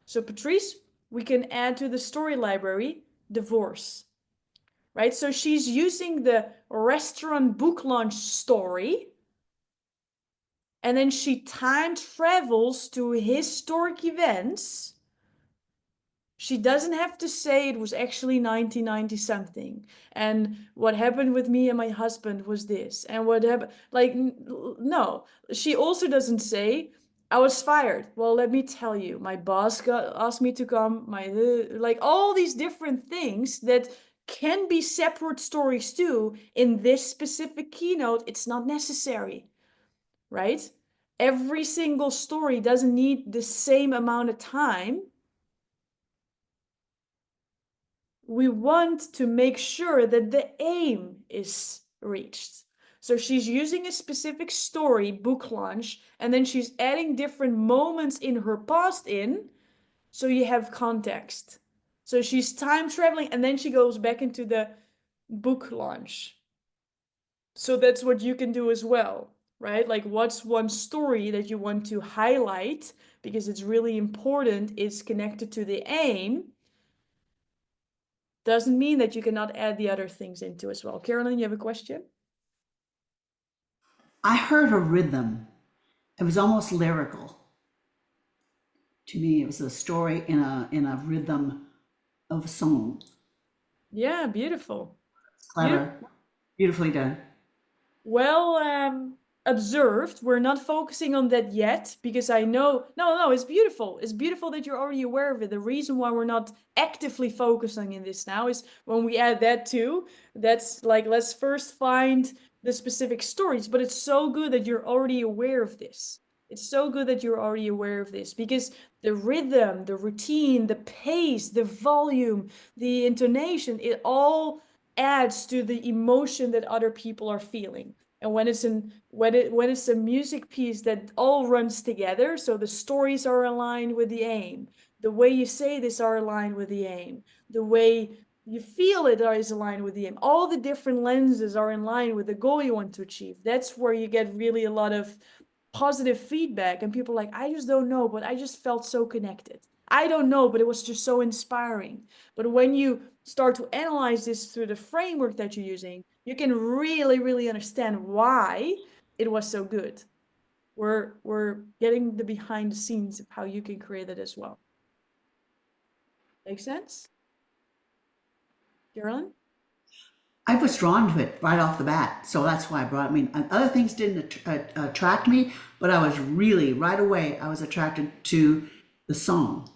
So Patrice, we can add to the story library divorce, right? So she's using the restaurant book launch story, and then she time travels to historic events. She doesn't have to say it was actually 1990 something. And what happened with me and my husband was this. And what happened, like, no. She also doesn't say, I was fired. Well, let me tell you, my boss asked me to come, like all these different things that can be separate stories too. In this specific keynote, it's not necessary, right? Every single story doesn't need the same amount of time. We want to make sure that the aim is reached. So she's using a specific story, book launch, and then she's adding different moments in her past in, so you have context. So she's time traveling, and then she goes back into the book launch. So that's what you can do as well, right? Like, what's one story that you want to highlight because it's really important, it's connected to the aim. Doesn't mean that you cannot add the other things into as well. Carolyn, you have a question? I heard a rhythm. It was almost lyrical. To me, it was a story in a rhythm of a song. Yeah, beautiful. Beautiful. Clever, beautifully done. Well, observed. We're not focusing on that yet because I know, no, it's beautiful. It's beautiful that you're already aware of it. The reason why we're not actively focusing in this now is when we add that too, that's like, let's first find the specific stories, but it's so good that you're already aware of this. It's so good that you're already aware of this because the rhythm, the routine, the pace, the volume, the intonation, it all adds to the emotion that other people are feeling. And when it's a music piece that all runs together, so the stories are aligned with the aim, the way you say this are aligned with the aim, the way you feel it is aligned with the aim, all the different lenses are in line with the goal you want to achieve. That's where you get really a lot of positive feedback, and people are like, I just don't know, but I just felt so connected. I don't know, but it was just so inspiring. But when you start to analyze this through the framework that you're using, you can really, really understand why it was so good. We're getting the behind the scenes of how you can create it as well. Make sense? Carolyn? I was drawn to it right off the bat, so that's why I brought. I mean, other things didn't attract me, but I was really right away. I was attracted to the song.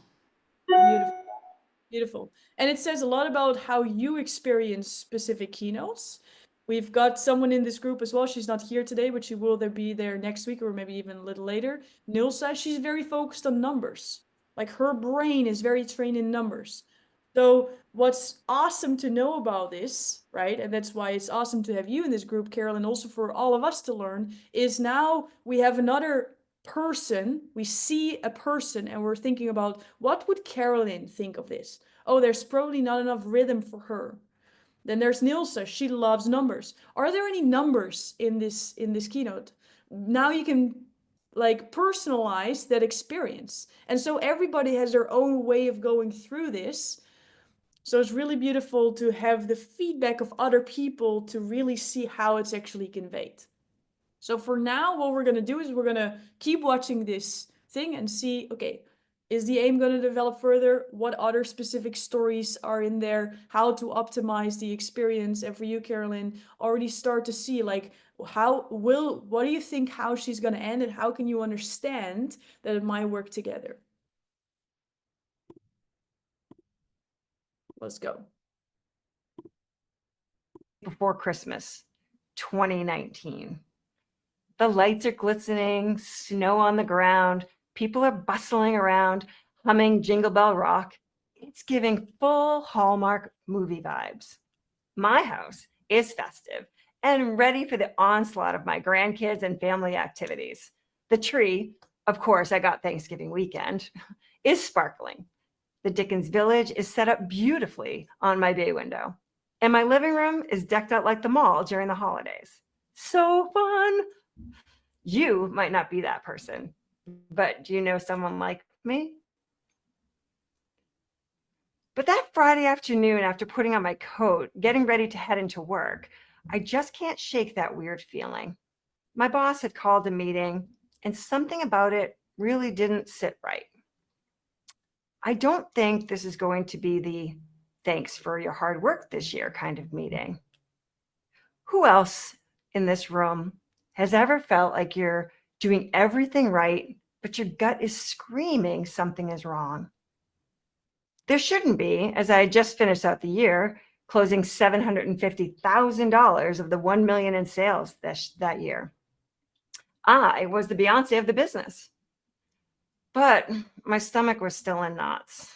Beautiful. Beautiful. And it says a lot about how you experience specific keynotes. We've got someone in this group as well. She's not here today, but she will be there next week or maybe even a little later. Nilsa, she's very focused on numbers. Like, her brain is very trained in numbers. So what's awesome to know about this, right? And that's why it's awesome to have you in this group, Carol, and also for all of us to learn, is now we have another person, we see a person and we're thinking about, what would Carolyn think of this? Oh, there's probably not enough rhythm for her. Then there's Nilsa, she loves numbers. Are there any numbers in this keynote? Now you can like personalize that experience. And so everybody has their own way of going through this. So it's really beautiful to have the feedback of other people to really see how it's actually conveyed. So for now, what we're going to do is we're going to keep watching this thing and see, okay, is the aim going to develop further? What other specific stories are in there? How to optimize the experience? And for you, Carolyn, already start to see like, what do you think how she's going to end and how can you understand that it might work together? Let's go. Before Christmas, 2019. The lights are glistening, snow on the ground, people are bustling around, humming Jingle Bell Rock. It's giving full Hallmark movie vibes. My house is festive and ready for the onslaught of my grandkids and family activities. The tree, of course, I got Thanksgiving weekend, is sparkling. The Dickens Village is set up beautifully on my bay window, and my living room is decked out like the mall during the holidays. So fun! You might not be that person, but do you know someone like me? But that Friday afternoon, after putting on my coat, getting ready to head into work, I just can't shake that weird feeling. My boss had called a meeting, and something about it really didn't sit right. I don't think this is going to be the thanks for your hard work this year kind of meeting. Who else in this room has ever felt like you're doing everything right, but your gut is screaming something is wrong? There shouldn't be, as I just finished out the year, closing $750,000 of the $1 million in sales that year. I was the Beyonce of the business, but my stomach was still in knots.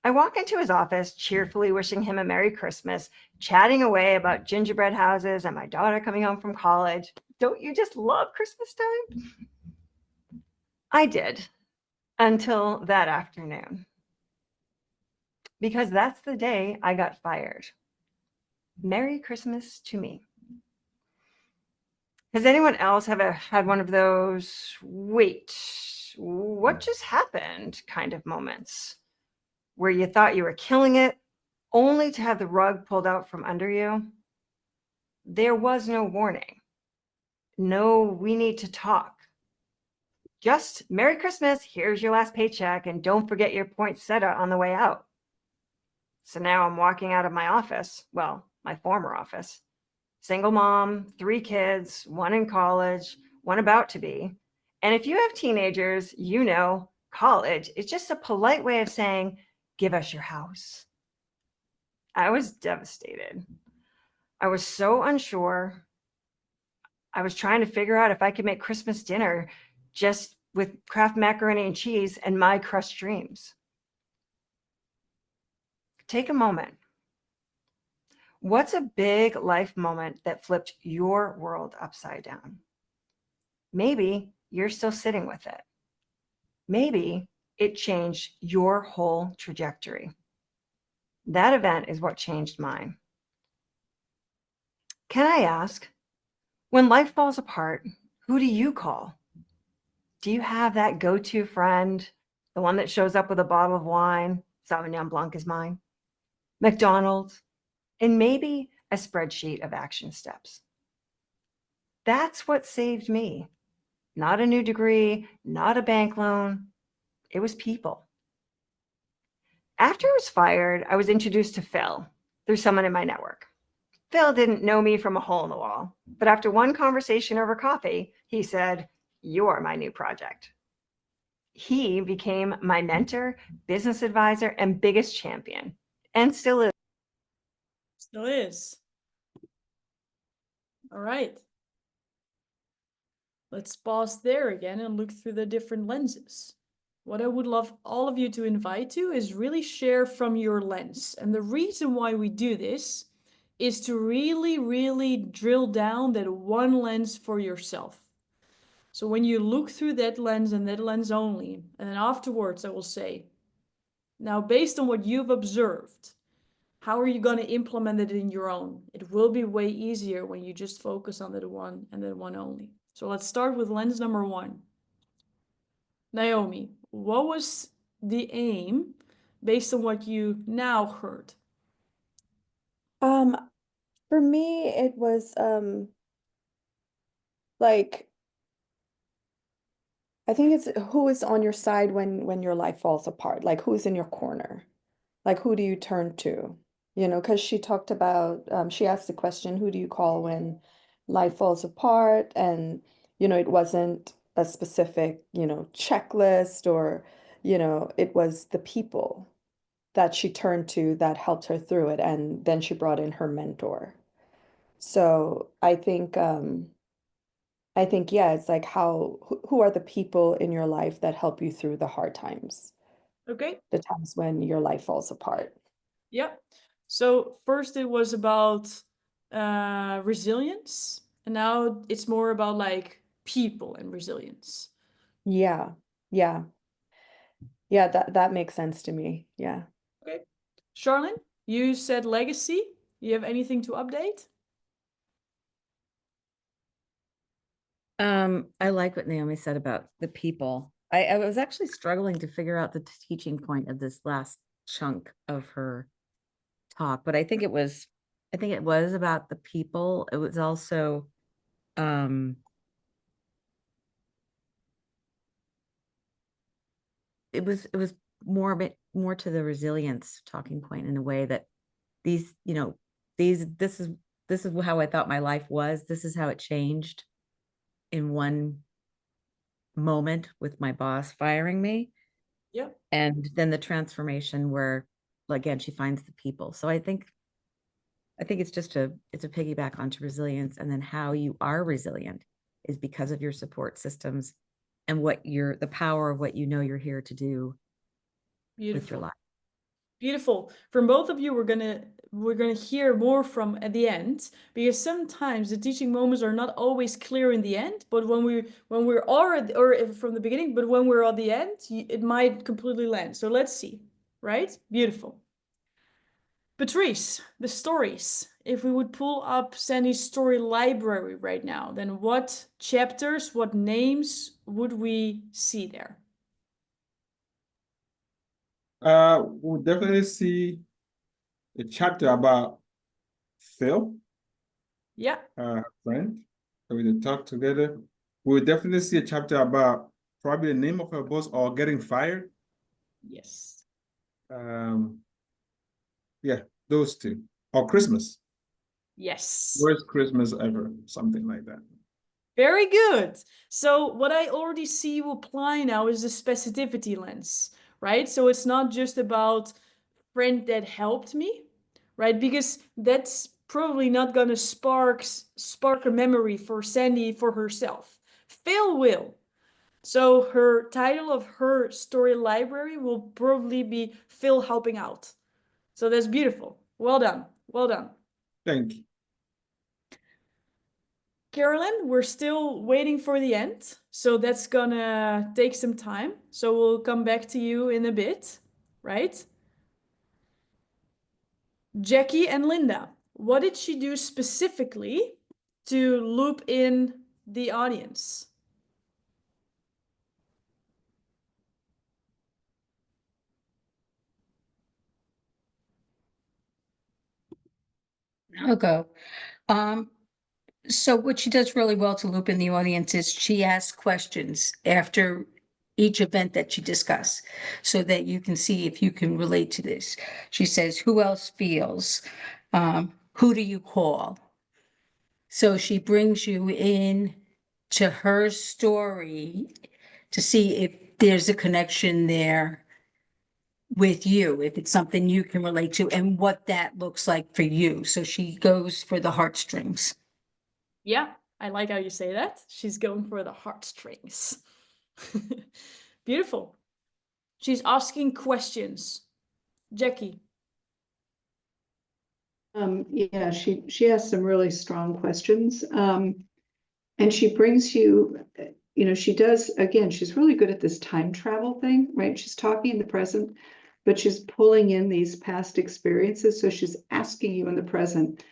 I walk into his office, cheerfully wishing him a Merry Christmas, chatting away about gingerbread houses and my daughter coming home from college. Don't you just love Christmas time? I did, until that afternoon. Because that's the day I got fired. Merry Christmas to me. Has anyone else ever had one of those, wait, what just happened kind of moments where you thought you were killing it only to have the rug pulled out from under you? There was no warning. No, we need to talk. Just Merry Christmas, here's your last paycheck, and don't forget your poinsettia on the way out. So now I'm walking out of my office, well, my former office. Single mom, 3 kids, one in college, one about to be. And if you have teenagers, you know, college is just a polite way of saying, give us your house. I was devastated. I was so unsure. I was trying to figure out if I could make Christmas dinner just with Kraft macaroni and cheese and my crushed dreams. Take a moment. What's a big life moment that flipped your world upside down? Maybe you're still sitting with it. Maybe it changed your whole trajectory. That event is what changed mine. Can I ask, when life falls apart, who do you call? Do you have that go-to friend, the one that shows up with a bottle of wine? Sauvignon Blanc is mine. McDonald's, and maybe a spreadsheet of action steps. That's what saved me. Not a new degree, not a bank loan. It was people. After I was fired, I was introduced to Phil through someone in my network. Phil didn't know me from a hole in the wall, but after one conversation over coffee, he said, "You're my new project." He became my mentor, business advisor, and biggest champion, and still is. Still is. All right. Let's pause there again and look through the different lenses. What I would love all of you to invite to is really share from your lens. And the reason why we do this is to really, really drill down that one lens for yourself. So when you look through that lens and that lens only, and then afterwards I will say, now based on what you've observed, how are you going to implement it in your own? It will be way easier when you just focus on that one and that one only. So let's start with lens number 1. Naomi, what was the aim based on what you now heard? For me, it was like I think it's who is on your side when your life falls apart, like who's in your corner, like who do you turn to? You know, because she talked about she asked the question, who do you call when life falls apart? And you know, it wasn't a specific, you know, checklist or, you know, it was the people that she turned to that helped her through it, and then she brought in her mentor. So I think yeah, it's like who are the people in your life that help you through the hard times, Okay. the times when your life falls apart. Yeah. So first it was about resilience, and now it's more about like people and resilience. Yeah. Yeah. Yeah, that makes sense to me. Yeah. Okay. Charlene, you said legacy. You have anything to update? I like what Naomi said about the people. I was actually struggling to figure out the teaching point of this last chunk of her talk, but I think it was about the people. It was also it was more more to the resilience talking point in a way that these, you know, this is how I thought my life was. This is how it changed in one moment with my boss firing me. Yeah. And then the transformation where, again, she finds the people. So I think it's just it's a piggyback onto resilience, and then how you are resilient is because of your support systems and the power of what you know you're here to do with your Beautiful. life. Beautiful. From both of you, we're gonna hear more from at the end, because sometimes the teaching moments are not always clear in the end, but when we're already, or if from the beginning, but when we're at the end, it might completely land. So let's see, right? Beautiful. Patrice, the stories. if we would pull up Sandy's story library right now, then what chapters, what names would we see there? We'll definitely see a chapter about Phil, Yeah. her friend, that we talk together. We'll definitely see a chapter about probably the name of her boss or getting fired. Yes. Yeah, those two. Or Christmas. Yes. Worst Christmas ever, something like that. Very good. So what I already see you apply now is the specificity lens, right? So it's not just about friend that helped me, right? Because that's probably not gonna spark a memory for Sandy for herself. Phil will. So her title of her story library will probably be Phil helping out. So that's beautiful. Well done. Well done. Thank you. Carolyn, we're still waiting for the end, so that's gonna take some time. So we'll come back to you in a bit, right? Jackie and Linda, what did she do specifically to loop in the audience? I'll go. So what she does really well to loop in the audience is she asks questions after each event that she discuss so that you can see if you can relate to this. She says, who else feels? Who do you call? So she brings you in to her story to see if there's a connection there with you, if it's something you can relate to and what that looks like for you. So she goes for the heartstrings. Yeah, I like how you say that. She's going for the heartstrings. Beautiful. She's asking questions. Jackie. Yeah, she has some really strong questions. And she brings you, she does, again, she's really good at this time travel thing, right? She's talking in the present, but she's pulling in these past experiences. So she's asking you in the present.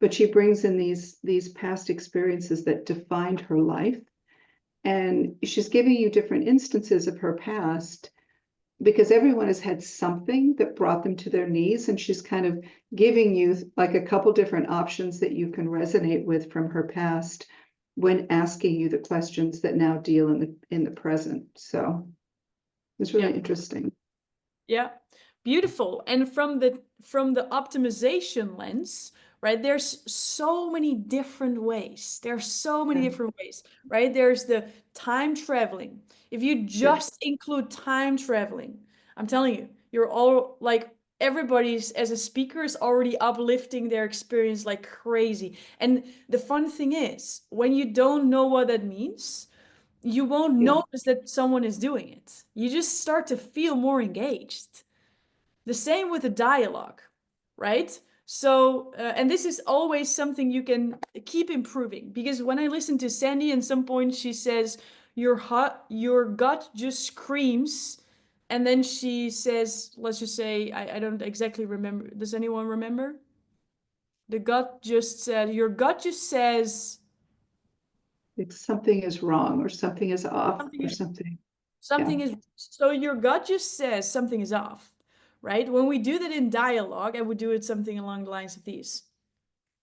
But she brings in these past experiences that defined her life. And she's giving you different instances of her past because everyone has had something that brought them to their knees, and she's kind of giving you like a couple different options that you can resonate with from her past when asking you the questions that now deal in the present. So it's really interesting. Yeah, beautiful. And from the optimization lens, right? There's so many different ways. There's so many different ways, right? There's the time traveling. If you just include time traveling, I'm telling you, you're all like everybody's as a speaker is already uplifting their experience like crazy. And the fun thing is, when you don't know what that means, you won't notice that someone is doing it. You just start to feel more engaged. The same with the dialogue, right? So, and this is always something you can keep improving, because when I listen to Sandy, at some point she says, your gut just screams. And then she says, let's just say, I don't exactly remember. Does anyone remember? The gut just said, your gut just says, Like something is wrong or something is off something or is something. Something is, so your gut just says something is off, right? When we do that in dialogue, I would do it something along the lines of these.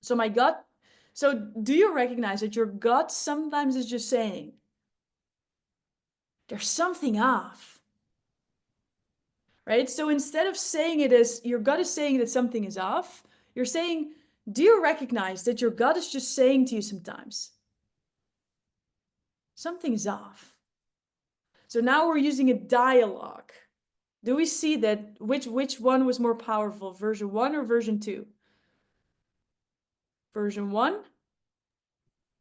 So my gut, so do you recognize that your gut sometimes is just saying, there's something off, right? So instead of saying it as your gut is saying that something is off, you're saying, do you recognize that your gut is just saying to you sometimes, something is off? So now we're using a dialogue. Do we see that which one was more powerful, version 1 or version 2? Version 1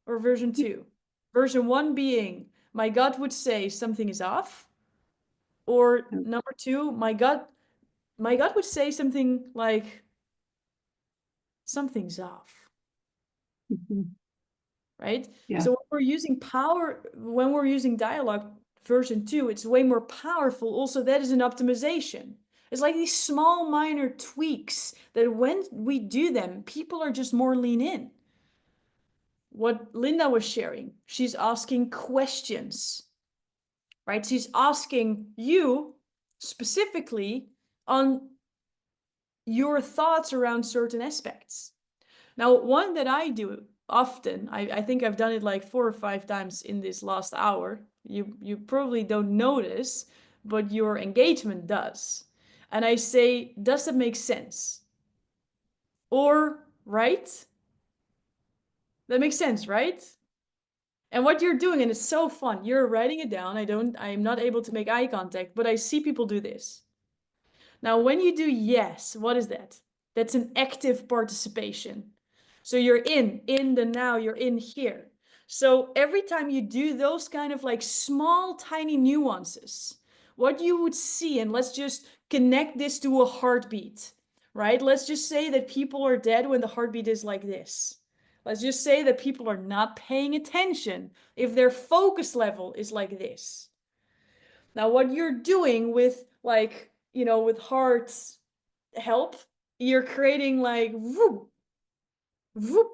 or version 2? Version 1 being my gut would say something is off, or number 2, my gut would say something like something's off. Right? Yeah. So when we're using dialogue version 2, it's way more powerful. Also, that is an optimization. It's like these small minor tweaks that when we do them, people are just more lean in. What Linda was sharing, she's asking questions, right? She's asking you specifically on your thoughts around certain aspects. Now, one that I do often, I think I've done it like 4 or 5 times in this last hour. You probably don't notice, but your engagement does. And I say, does that make sense? Or, right? That makes sense, right? And what you're doing, and it's so fun, you're writing it down. I'm not able to make eye contact, but I see people do this. Now, when you do yes, what is that? That's an active participation. So you're in the now, you're in here. So every time you do those kind of like small, tiny nuances, what you would see, and let's just connect this to a heartbeat, right? Let's just say that people are dead when the heartbeat is like this. Let's just say that people are not paying attention if their focus level is like this. Now, what you're doing with like, with heart help, you're creating like whoop, whoop,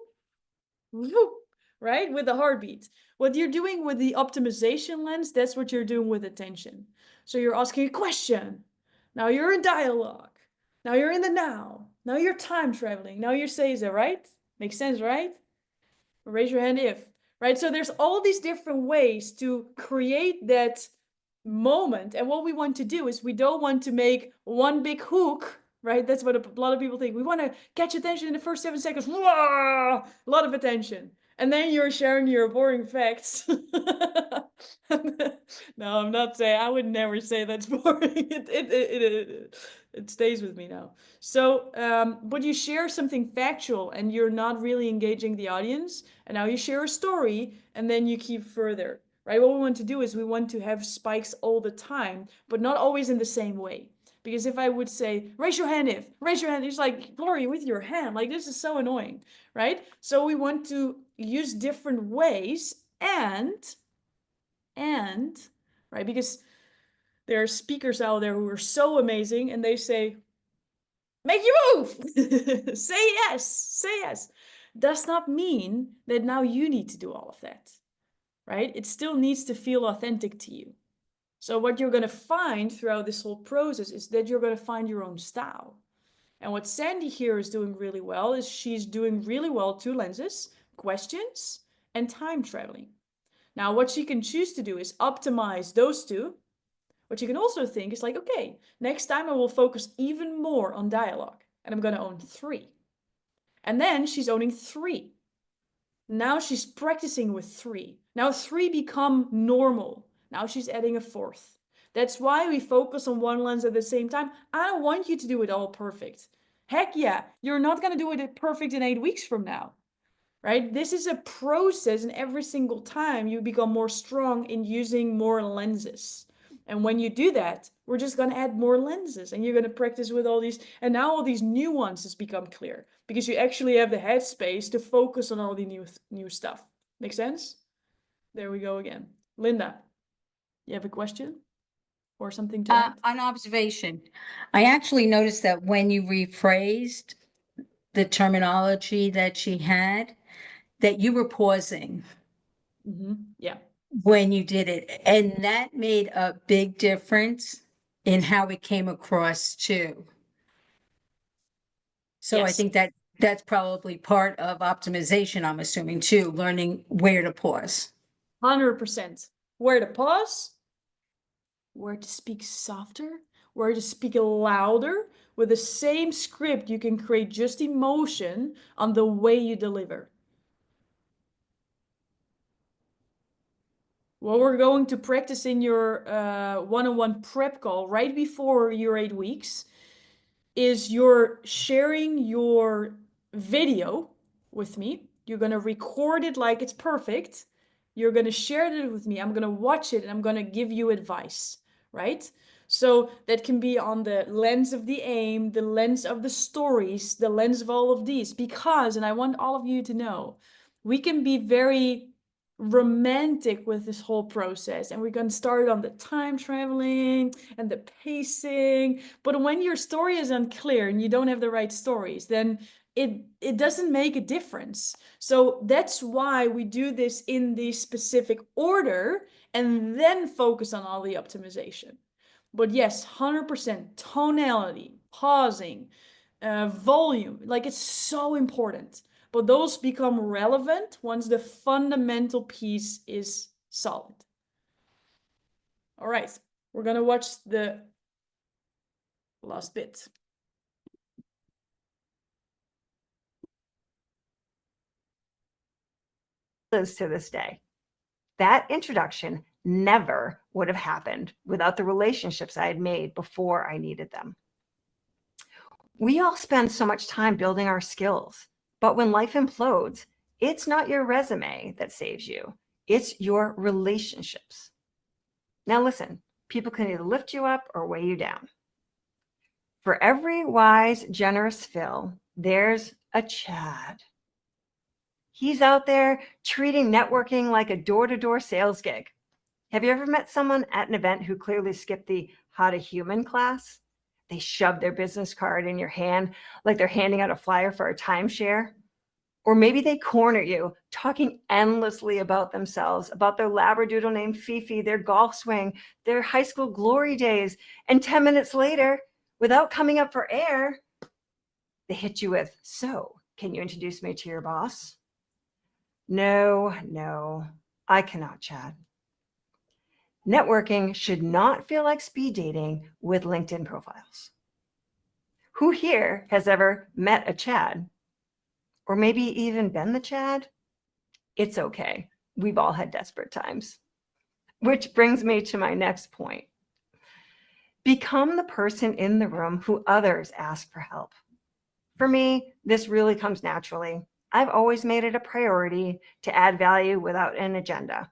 whoop, right? With the heartbeat. What you're doing with the optimization lens, that's what you're doing with attention. So you're asking a question. Now you're in dialogue. Now you're in the now. Now you're time traveling. Now you're saying, is that right? Makes sense, right? Raise your hand if, right? So there's all these different ways to create that moment. And what we want to do is we don't want to make one big hook, right? That's what a lot of people think. We want to catch attention in the first 7 seconds. Whoa, a lot of attention. And then you're sharing your boring facts. No, I'm not saying, I would never say that's boring. It stays with me now. So, but you share something factual and you're not really engaging the audience. And now you share a story and then you keep further, right? What we want to do is we want to have spikes all the time, but not always in the same way. Because if I would say, raise your hand if, raise your hand, it's like, Glory, with your hand. Like, this is so annoying, right? So we want to use different ways and, right? Because there are speakers out there who are so amazing and they say, make you move, say yes. Does not mean that now you need to do all of that, right? It still needs to feel authentic to you. So what you're going to find throughout this whole process is that you're going to find your own style. And what Sandy here is doing really well is she's doing really well 2 lenses, questions and time traveling. Now, what she can choose to do is optimize those 2. What you can also think is like, okay, next time I will focus even more on dialogue and I'm going to own 3. And then she's owning 3. Now she's practicing with 3. Now 3 become normal. Now she's adding a 4th. That's why we focus on 1 lens at the same time. I don't want you to do it all perfect. Heck yeah, you're not going to do it perfect in 8 weeks from now, right? This is a process, and every single time you become more strong in using more lenses. And when you do that, we're just going to add more lenses and you're going to practice with all these. And now all these nuances become clear because you actually have the headspace to focus on all the new stuff. Make sense? There we go again. Linda, you have a question or something to add? On observation, I actually noticed that when you rephrased the terminology that she had, that you were pausing Yeah. when you did it. And that made a big difference in how it came across too. So I Yes. think that that's probably part of optimization, I'm assuming too, learning where to pause. 100%. Where to pause, where to speak softer, where to speak louder. With the same script, you can create just emotion on the way you deliver. What we're going to practice in your one-on-one prep call right before your 8 weeks is you're sharing your video with me. You're going to record it like it's perfect. You're going to share it with me. I'm going to watch it and I'm going to give you advice, right? So that can be on the lens of the aim, the lens of the stories, the lens of all of these. Because, and I want all of you to know, we can be very romantic with this whole process, and we're going to start on the time traveling and the pacing. But when your story is unclear and you don't have the right stories, then it doesn't make a difference. So that's why we do this in the specific order and then focus on all the optimization. But yes, 100% tonality, pausing, volume, like it's so important. But those become relevant once the fundamental piece is solid. All right, we're gonna watch the last bit. Lives to this day. That introduction never would have happened without the relationships I had made before I needed them. We all spend so much time building our skills, but when life implodes, it's not your resume that saves you, it's your relationships. Now listen, people can either lift you up or weigh you down. For every wise, generous Phil, there's a Chad. He's out there treating networking like a door-to-door sales gig. Have you ever met someone at an event who clearly skipped the how to human class? They shove their business card in your hand like they're handing out a flyer for a timeshare. Or maybe they corner you, talking endlessly about themselves, about their Labradoodle named Fifi, their golf swing, their high school glory days. And 10 minutes later, without coming up for air, they hit you with, "So, can you introduce me to your boss?" No, I cannot, Chad. Networking should not feel like speed dating with LinkedIn profiles. Who here has ever met a Chad? Or maybe even been the Chad? It's okay. We've all had desperate times. Which brings me to my next point. Become the person in the room who others ask for help. For me, this really comes naturally. I've always made it a priority to add value without an agenda.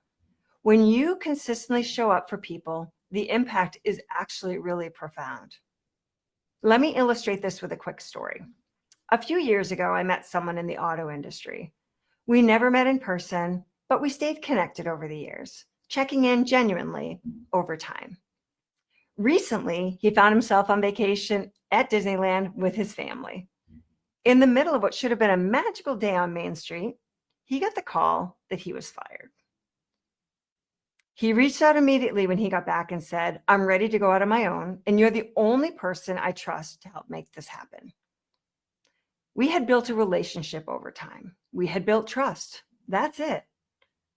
When you consistently show up for people, the impact is actually really profound. Let me illustrate this with a quick story. A few years ago, I met someone in the auto industry. We never met in person, but we stayed connected over the years, checking in genuinely over time. Recently, he found himself on vacation at Disneyland with his family. In the middle of what should have been a magical day on Main Street, he got the call that he was fired. He reached out immediately when he got back and said, "I'm ready to go out on my own, and you're the only person I trust to help make this happen." We had built a relationship over time. We had built trust. That's it.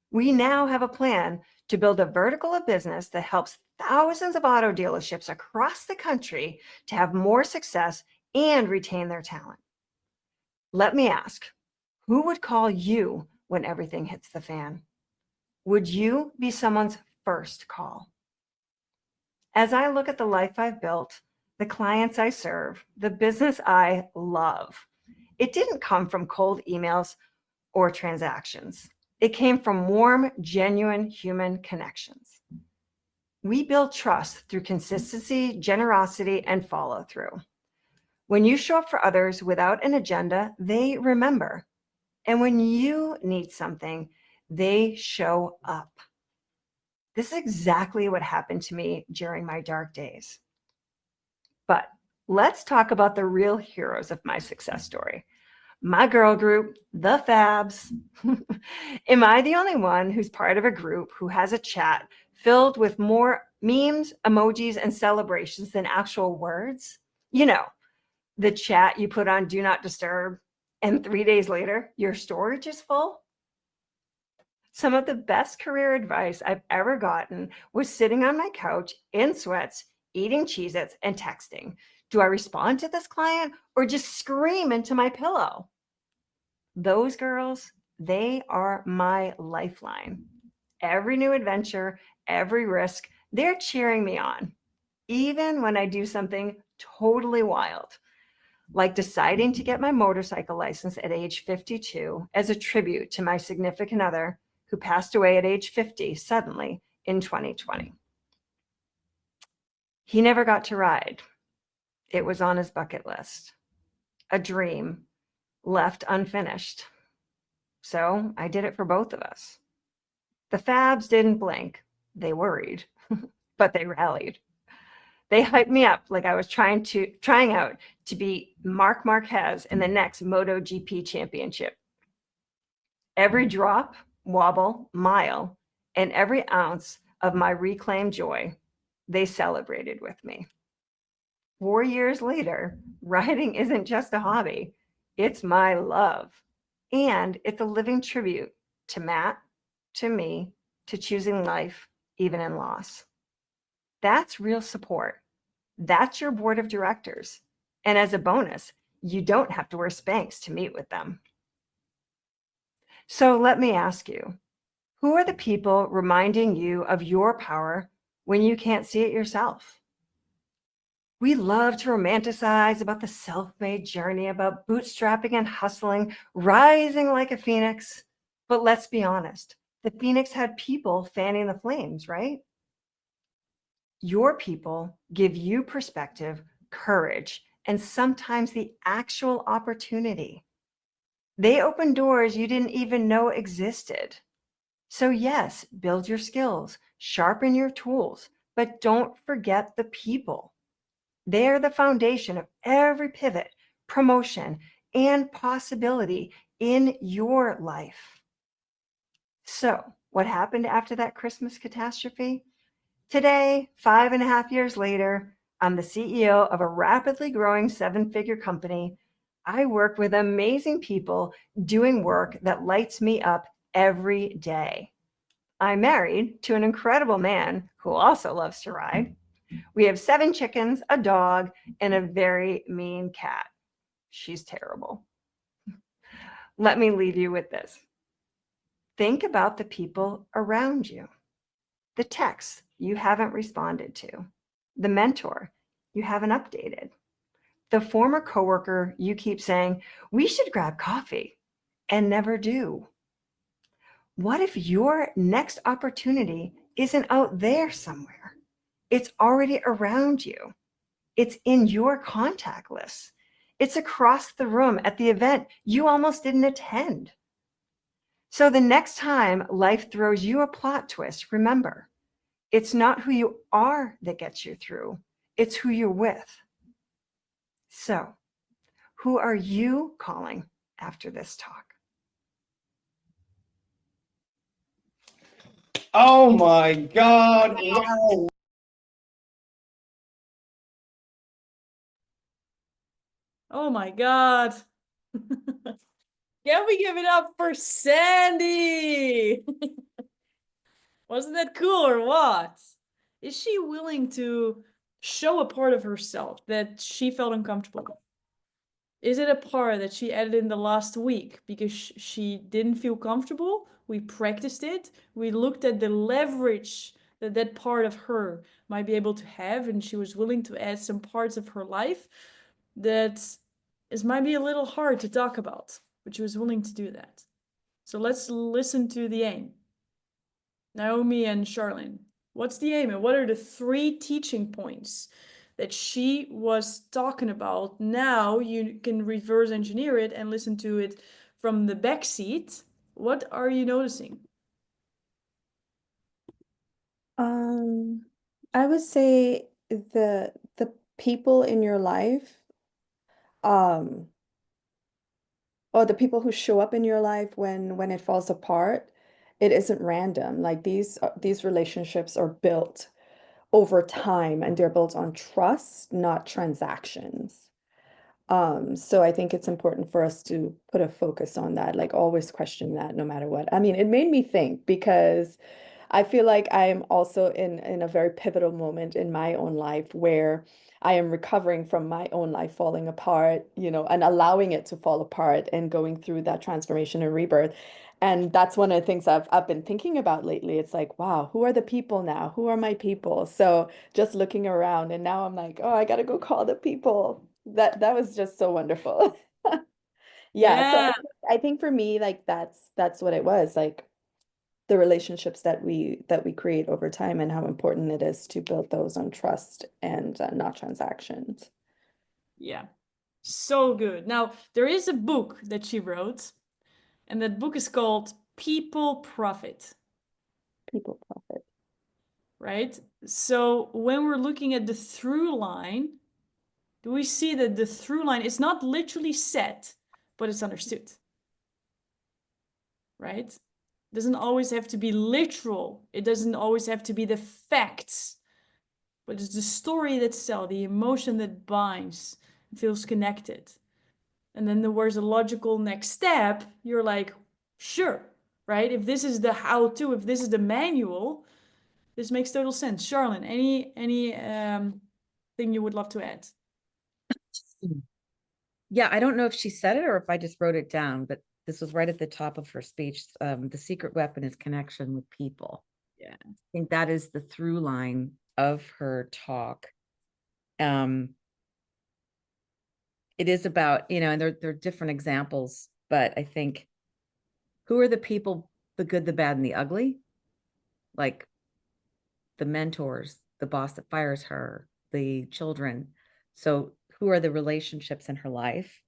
We now have a plan to build a vertical of business that helps thousands of auto dealerships across the country to have more success and retain their talent. Let me ask, who would call you when everything hits the fan? Would you be someone's first call? As I look at the life I've built, the clients I serve, the business I love, it didn't come from cold emails or transactions. It came from warm, genuine human connections. We build trust through consistency, generosity, and follow through. When you show up for others without an agenda, they remember. And when you need something, they show up. This is exactly what happened to me during my dark days. But let's talk about the real heroes of my success story. My girl group, the Fabs. Am I the only one who's part of a group who has a chat filled with more memes, emojis, and celebrations than actual words? You know, the chat you put on Do Not Disturb, and 3 days later, your storage is full? Some of the best career advice I've ever gotten was sitting on my couch in sweats, eating Cheez-Its and texting. Do I respond to this client or just scream into my pillow? Those girls, they are my lifeline. Every new adventure, every risk, they're cheering me on, even when I do something totally wild, like deciding to get my motorcycle license at age 52 as a tribute to my significant other who passed away at age 50 suddenly in 2020. He never got to ride. It was on his bucket list, a dream left unfinished. So I did it for both of us. The Fabs didn't blink. They worried, but they rallied. They hyped me up like I was trying out to be Marc Marquez in the next MotoGP championship. Every drop, wobble, mile, and every ounce of my reclaimed joy, they celebrated with me. 4 years later, riding isn't just a hobby, it's my love. And it's a living tribute to Matt, to me, to choosing life, even in loss. That's real support. That's your board of directors. And as a bonus, you don't have to wear Spanx to meet with them. So let me ask you, who are the people reminding you of your power when you can't see it yourself? We love to romanticize about the self-made journey, about bootstrapping and hustling, rising like a phoenix. But let's be honest, the phoenix had people fanning the flames, right? Your people give you perspective, courage, and sometimes the actual opportunity. They open doors you didn't even know existed. So yes, build your skills, sharpen your tools, but don't forget the people. They're the foundation of every pivot, promotion, and possibility in your life. So what happened after that Christmas catastrophe? Today, 5.5 years later, I'm the CEO of a rapidly growing 7-figure company. I work with amazing people doing work that lights me up every day. I'm married to an incredible man who also loves to ride. We have 7 chickens, a dog, and a very mean cat. She's terrible. Let me leave you with this. Think about the people around you, the texts you haven't responded to, the mentor you haven't updated, the former coworker you keep saying, we should grab coffee, and never do. What if your next opportunity isn't out there somewhere? It's already around you. It's in your contact list. It's across the room at the event you almost didn't attend. So the next time life throws you a plot twist, remember, it's not who you are that gets you through. It's who you're with. So who are you calling after this talk? Oh my God. Wow. Oh my God. Can we give it up for Sandy? Wasn't that cool or what? Is she willing to show a part of herself that she felt uncomfortable with? Is it a part that she added in the last week because she didn't feel comfortable? We practiced it. We looked at the leverage that that part of her might be able to have, and she was willing to add some parts of her life that might be a little hard to talk about, but she was willing to do that. So let's listen to the aim. Naomi and Charlene, what's the aim and what are the 3 teaching points that she was talking about? Now you can reverse engineer it and listen to it from the back seat. What are you noticing? I would say the people in your life, or the people who show up in your life when it falls apart, it isn't random. Like these relationships are built over time and they're built on trust, not transactions. So I think it's important for us to put a focus on that, like always question that no matter what. I mean, it made me think because I feel like I am also in a very pivotal moment in my own life where I am recovering from my own life falling apart, and allowing it to fall apart and going through that transformation and rebirth. And that's one of the things I've been thinking about lately. It's like, wow, who are the people now? Who are my people? So just looking around and now I'm like, oh, I gotta go call the people. That was just so wonderful. Yeah, so Yeah. I think for me, like that's what it was, like the relationships that we create over time and how important it is to build those on trust and not transactions. Yeah. So good. Now, there is a book that she wrote, and that book is called People Profit. People profit. right? So when we're looking at the through line, do we see that the through line is not literally set, but it's understood, right? It doesn't always have to be literal. It doesn't always have to be the facts, but it's the story that sells, the emotion that binds, feels connected. And then there was a logical next step. You're like, sure, right? If this is the how-to, if this is the manual, this makes total sense. Charlene, any thing you would love to add? Yeah, I don't know if she said it or if I just wrote it down, but this was right at the top of her speech. The secret weapon is connection with people. Yeah. I think that is the through line of her talk. It is about, and there are different examples, but I think who are the people, the good, the bad, and the ugly? Like the mentors, the boss that fires her, the children. So who are the relationships in her life?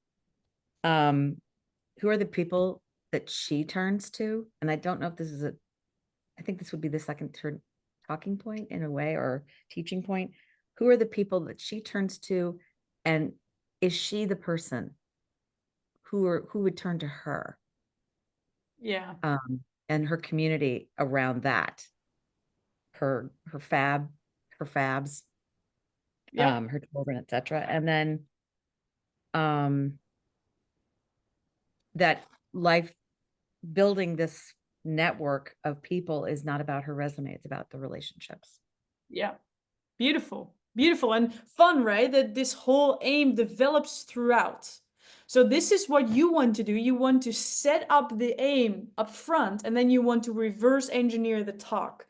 Who are the people that she turns to? And I don't know if this is I think this would be the second talking point in a way, or teaching point. Who are the people that she turns to? And is she the person who would turn to her? Yeah. And her community around that, her fabs, Yeah. her children, etc. And then that life, building this network of people, is not about her resume, it's about the relationships. Yeah. Beautiful. Beautiful and fun, right? That this whole aim develops throughout. So this is what you want to do. You want to set up the aim up front, and then you want to reverse engineer the talk.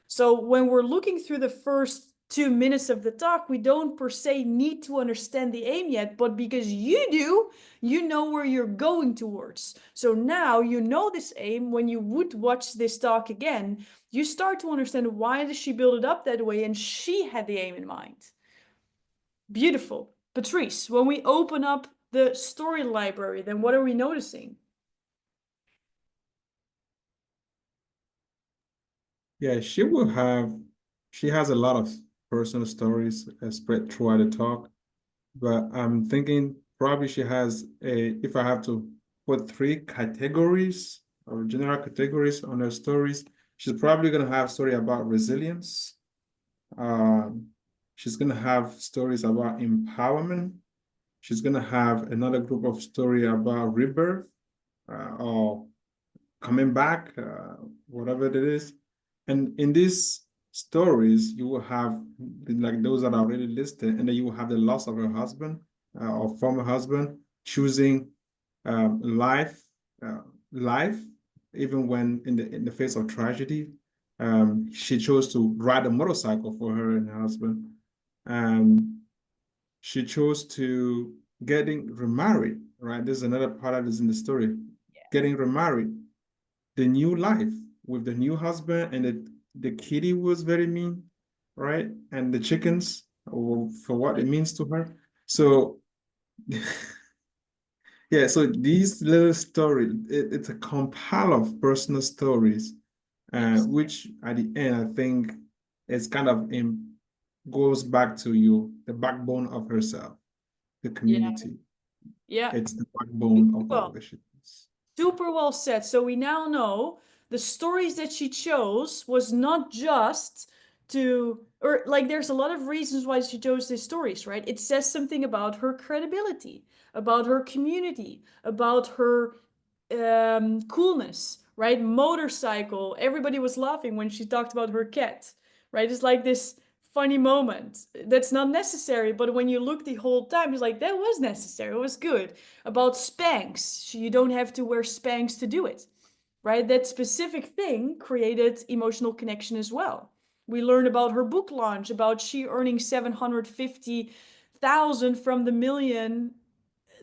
So when we're looking through the first 2 minutes of the talk, we don't per se need to understand the aim yet, but because you do, you know where you're going towards. So now you know this aim. When you would watch this talk again, you start to understand why does she build it up that way, and she had the aim in mind. Beautiful. Patrice, when we open up the story library, then what are we noticing? Yeah, she has a lot of personal stories spread throughout the talk, but I'm thinking probably she has if I have to put three categories or general categories on her stories, she's probably gonna have story about resilience. Um, she's gonna have stories about empowerment. She's gonna have another group of story about rebirth, or coming back, whatever it is. And in these stories, you will have like those that are already listed, and then you will have the loss of her husband, or former husband, choosing life, life, even when in the face of tragedy. She chose to ride a motorcycle for her and her husband. She chose to getting remarried, right? There's another part that is in the story. Getting remarried, the new life with the new husband, and the kitty was very mean, right? And the chickens, for what it means to her. So yeah, so these little stories, it's a compile of personal stories, which at the end, I think it's kind of goes back to the backbone of herself, the community. Yeah. It's the backbone of all the shit. Super well said. So we now know the stories that she chose was not just to, or like there's a lot of reasons why she chose these stories, right? It says something about her credibility, about her community, about her coolness, right? Motorcycle. Everybody was laughing when she talked about her cat, right? It's like this funny moment that's not necessary, but when you look the whole time, it's like that was necessary. It was good. About Spanx, you don't have to wear Spanx to do it, right? That specific thing created emotional connection as well. We learned about her book launch, about she earning 750,000 from the million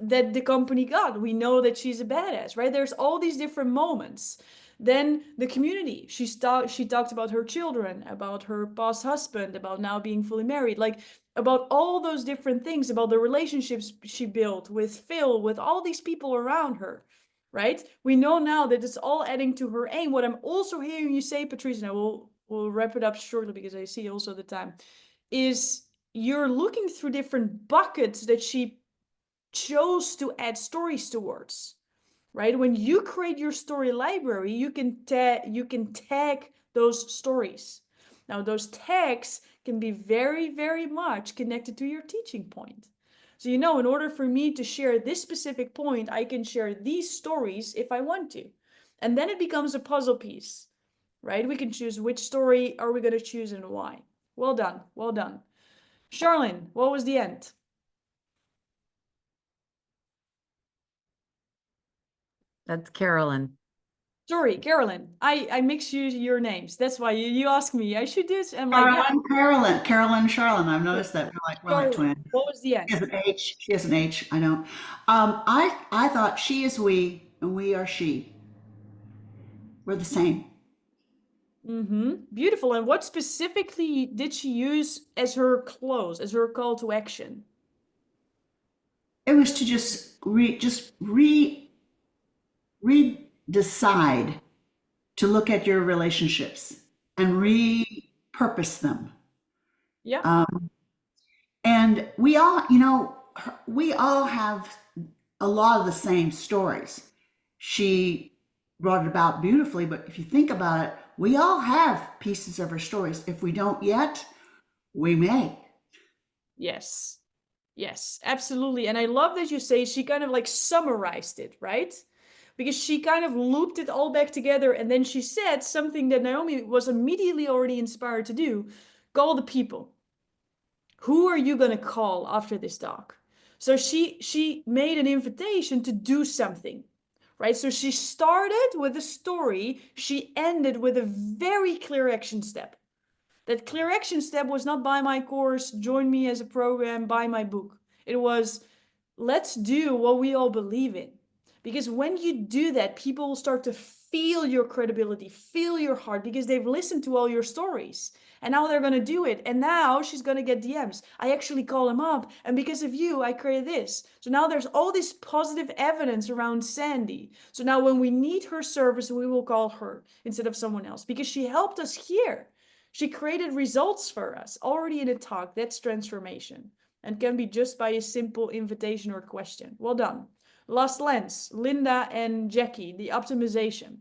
that the company got. We know that she's a badass, right? There's all these different moments. Then the community. She talked about her children, about her past husband, about now being fully married, like about all those different things, about the relationships she built with Phil, with all these people around her. right? We know now that it's all adding to her aim. What I'm also hearing you say, Patrice, and we'll wrap it up shortly because I see also the time, is you're looking through different buckets that she chose to add stories towards, right? When you create your story library, you can tag those stories. Now, those tags can be very, very much connected to your teaching point. So, in order for me to share this specific point, I can share these stories if I want to. And then it becomes a puzzle piece, right? We can choose which story are we going to choose and why. Well done. Well done. Charlene, what was the end? That's Carolyn. Sorry, Carolyn. I mix your names. That's why you ask me. I should do it. I'm like, yeah. Carolyn, Charlene. I've noticed that we're like Charlene, twins. what was the She end? has an H. She has an H. I don't. I thought she is we and we are she. We're the same. Beautiful. And what specifically did she use as her close, as her call to action? It was to just decide to look at your relationships and repurpose them. Yeah. And we all have a lot of the same stories. She brought it about beautifully, but if you think about it, we all have pieces of her stories. If we don't yet, we may. Yes. Yes, absolutely. And I love that you say she kind of like summarized it, right? Because she kind of looped it all back together and then she said something that Naomi was immediately already inspired to do. Call the people. Who are you going to call after this talk? So she made an invitation to do something, right? So she started with a story, she ended with a very clear action step. That clear action step was not buy my course, join me as a program, buy my book. It was let's do what we all believe in. Because when you do that, people will start to feel your credibility, feel your heart, because they've listened to all your stories. And now they're going to do it. And now she's going to get DMs. I actually call him up. And because of you, I created this. So now there's all this positive evidence around Sandy. So now when we need her service, we will call her instead of someone else because she helped us here. She created results for us already in a talk. That's transformation and can be just by a simple invitation or question. Well done. Last lens, Linda and Jackie, the optimization.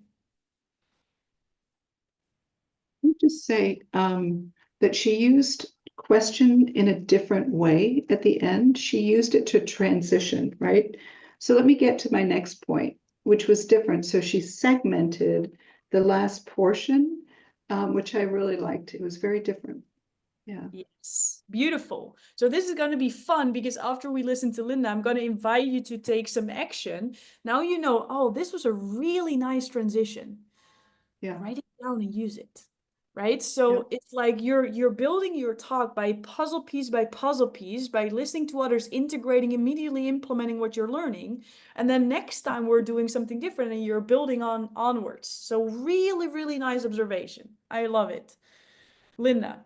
Let me just say that she used question in a different way at the end. She used it to transition, right? So let me get to my next point, which was different. So she segmented the last portion, which I really liked. It was very different. Yeah. Yes, beautiful. So this is going to be fun because after we listen to Linda, I'm going to invite you to take some action. Now you know, oh, this was a really nice transition. Yeah. Write it down and use it. Right? So it's like you're building your talk by puzzle piece by listening to others, integrating, immediately implementing what you're learning. And then next time we're doing something different and you're building onwards. So really, really nice observation. I love it. Linda.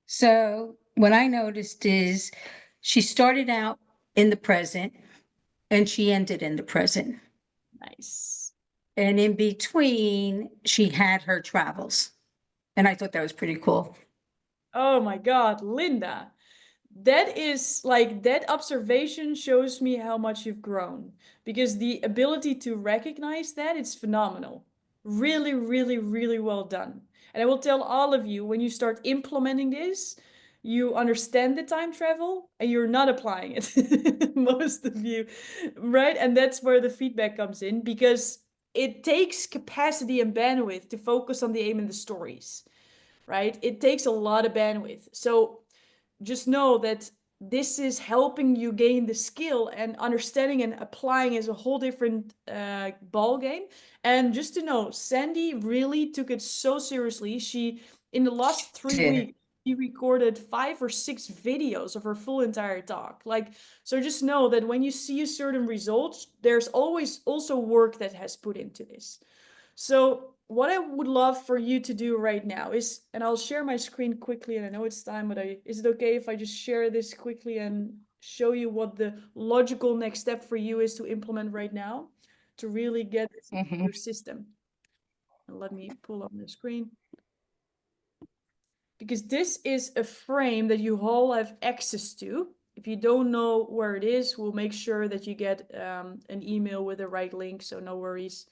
So what I noticed is she started out in the present and she ended in the present. Nice. And in between, she had her travels. And I thought that was pretty cool. Oh my God, Linda. That is like that observation shows me how much you've grown because the ability to recognize that it's phenomenal. Really, really, really well done. And I will tell all of you when you start implementing this, you understand the time travel and you're not applying it. Most of you, right? And that's where the feedback comes in because it takes capacity and bandwidth to focus on the aim and the stories, right? It takes a lot of bandwidth. So just know that this is helping you gain the skill, and understanding and applying is a whole different ball game. And just to know, Sandy really took it so seriously. She, in the last 3 weeks, she recorded 5 or 6 videos of her full entire talk. Like, so just know that when you see a certain result, there's always also work that has put into this. So what I would love for you to do right now is, and I'll share my screen quickly, and I know it's time, but is it okay if I just share this quickly and show you what the logical next step for you is to implement right now? to really get this into Mhm. your system. And let me pull up the screen. Because this is a frame that you all have access to. If you don't know where it is, we'll make sure that you get an email with the right link, so no worries.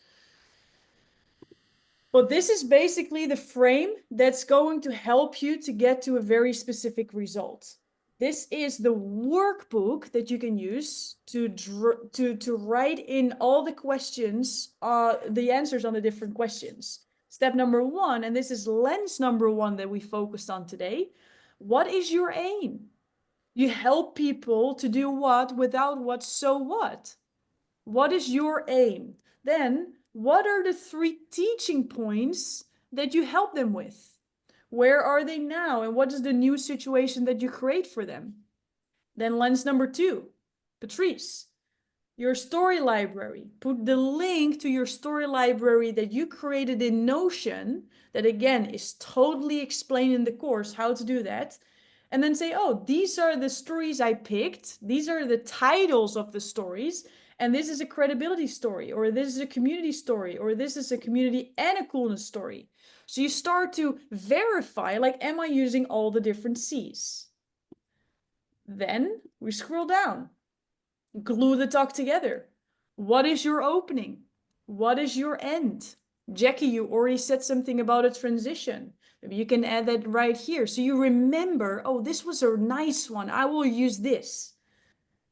But this is basically the frame that's going to help you to get to a very specific result. This is the workbook that you can use to write in all the questions, the answers on the different questions. Step number 1, and this is lens number 1 that we focused on today. What is your aim? You help people to do what without what, so what? What is your aim? Then, what are the 3 teaching points that you help them with? Where are they now? And what is the new situation that you create for them? Then lens number 2, Patrice, your story library. Put the link to your story library that you created in Notion, that again is totally explained in the course how to do that. And then say, oh, these are the stories I picked. These are the titles of the stories. And this is a credibility story, or this is a community story, or this is a community and a coolness story. So you start to verify, like, am I using all the different C's? Then we scroll down, glue the talk together. What is your opening? What is your end? Jackie, you already said something about a transition. Maybe you can add that right here. So you remember, oh, this was a nice one. I will use this.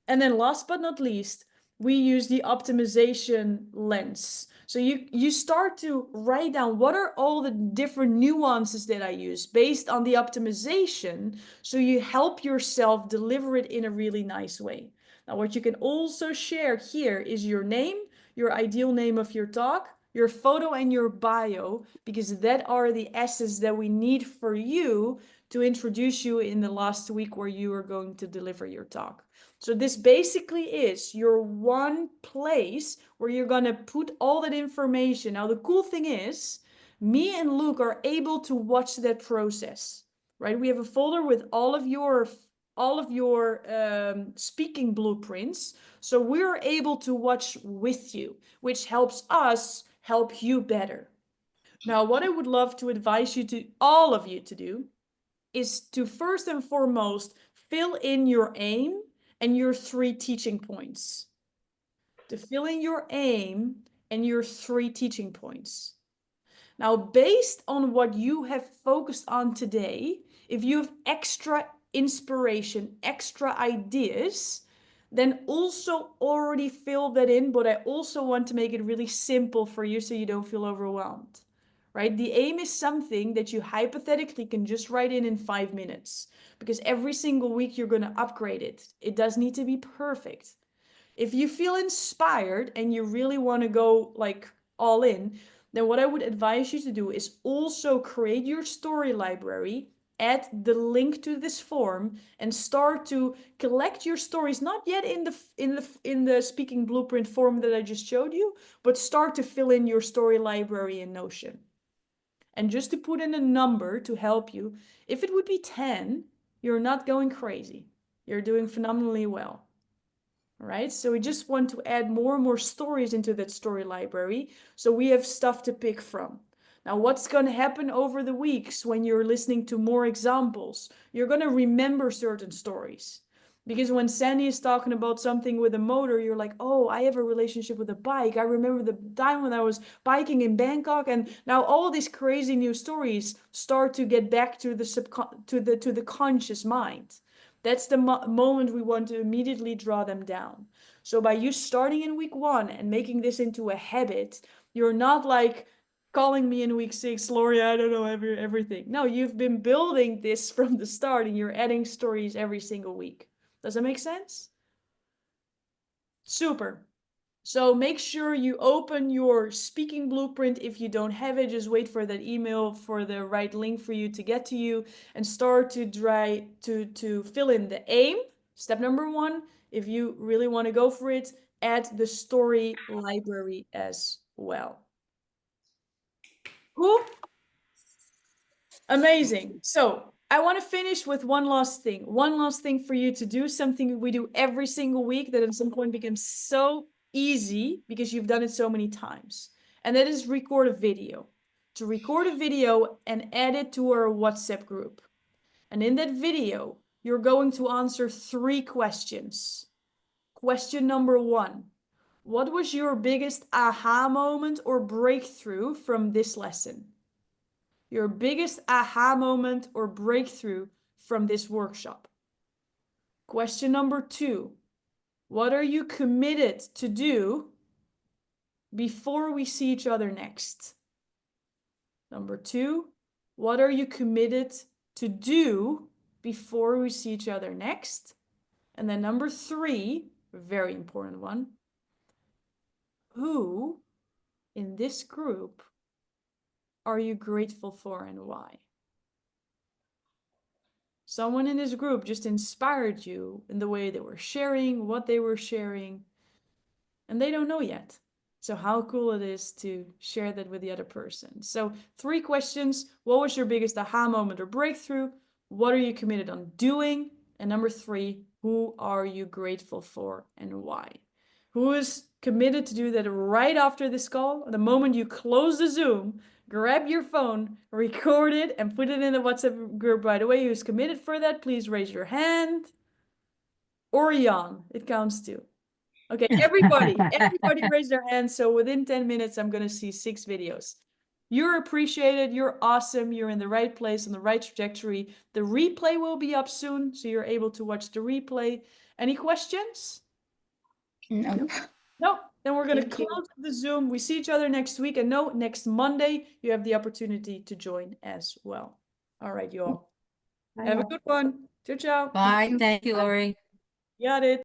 And then last but not least, we use the optimization lens. So you start to write down what are all the different nuances that I use based on the optimization. So you help yourself deliver it in a really nice way. Now, what you can also share here is your name, your ideal name of your talk, your photo, and your bio, because that are the assets that we need for you to introduce you in the last week where you are going to deliver your talk. So this basically is your one place where you're going to put all that information. Now, the cool thing is, me and Luke are able to watch that process, right? We have a folder with all of your speaking blueprints. So we're able to watch with you, which helps us help you better. Now, what I would love to advise you to, all of you, to do is to first and foremost fill in your aim and your 3 teaching points. To fill in your aim and your 3 teaching points. Now, based on what you have focused on today, if you have extra inspiration, extra ideas, then also already fill that in. But I also want to make it really simple for you so you don't feel overwhelmed, right? The aim is something that you hypothetically can just write in 5 minutes, because every single week you're going to upgrade it. It does need to be perfect. If you feel inspired and you really want to go like all in, then what I would advise you to do is also create your story library, add the link to this form, and start to collect your stories, not yet in the speaking blueprint form that I just showed you, but start to fill in your story library in Notion. And just to put in a number to help you, if it would be 10, you're not going crazy. You're doing phenomenally well. All right, so we just want to add more and more stories into that story library, so we have stuff to pick from. Now, what's going to happen over the weeks when you're listening to more examples? You're going to remember certain stories. Because when Sandy is talking about something with a motor, you're like, oh, I have a relationship with a bike. I remember the time when I was biking in Bangkok, and now all these crazy new stories start to get back to the conscious mind. That's the moment we want to immediately draw them down. So by you starting in week 1 and making this into a habit, you're not like calling me in week 6, Lori, I don't know everything. No, you've been building this from the start and you're adding stories every single week. Does that make sense? Super. So make sure you open your speaking blueprint. If you don't have it, just wait for that email for the right link for you to get to you, and start to fill in the aim. Step number 1, if you really want to go for it, add the story library as well. Cool? Amazing. So I want to finish with one last thing for you to do, something we do every single week that at some point becomes so easy because you've done it so many times. And that is record a video. To record a video and add it to our WhatsApp group. And in that video, you're going to answer 3 questions. Question number 1. What was your biggest aha moment or breakthrough from this lesson? Your biggest aha moment or breakthrough from this workshop. Question number 2. What are you committed to do before we see each other next? Number 2. What are you committed to do before we see each other next? And then number 3, a very important one. Who in this group are you grateful for and why? Someone in this group just inspired you in the way they were sharing, what they were sharing, and they don't know yet. So how cool it is to share that with the other person. So 3 questions. What was your biggest aha moment or breakthrough? What are you committed on doing? And number 3, who are you grateful for and why? Who is committed to do that right after this call? The moment you close the Zoom, grab your phone, record it, and put it in the WhatsApp group right away. Who's committed for that? Please raise your hand. Or yawn. It counts too. Okay, everybody raise their hands. So within 10 minutes, I'm going to see 6 videos. You're appreciated. You're awesome. You're in the right place, on the right trajectory. The replay will be up soon, so you're able to watch the replay. Any questions? No. No. Then we're going to Thank you. close the Zoom. We see each other next week. And no, next Monday, you have the opportunity to join as well. All right, you all. Bye, Have a all. good one. Ciao, ciao. Bye. Thank you, Lori. Got it.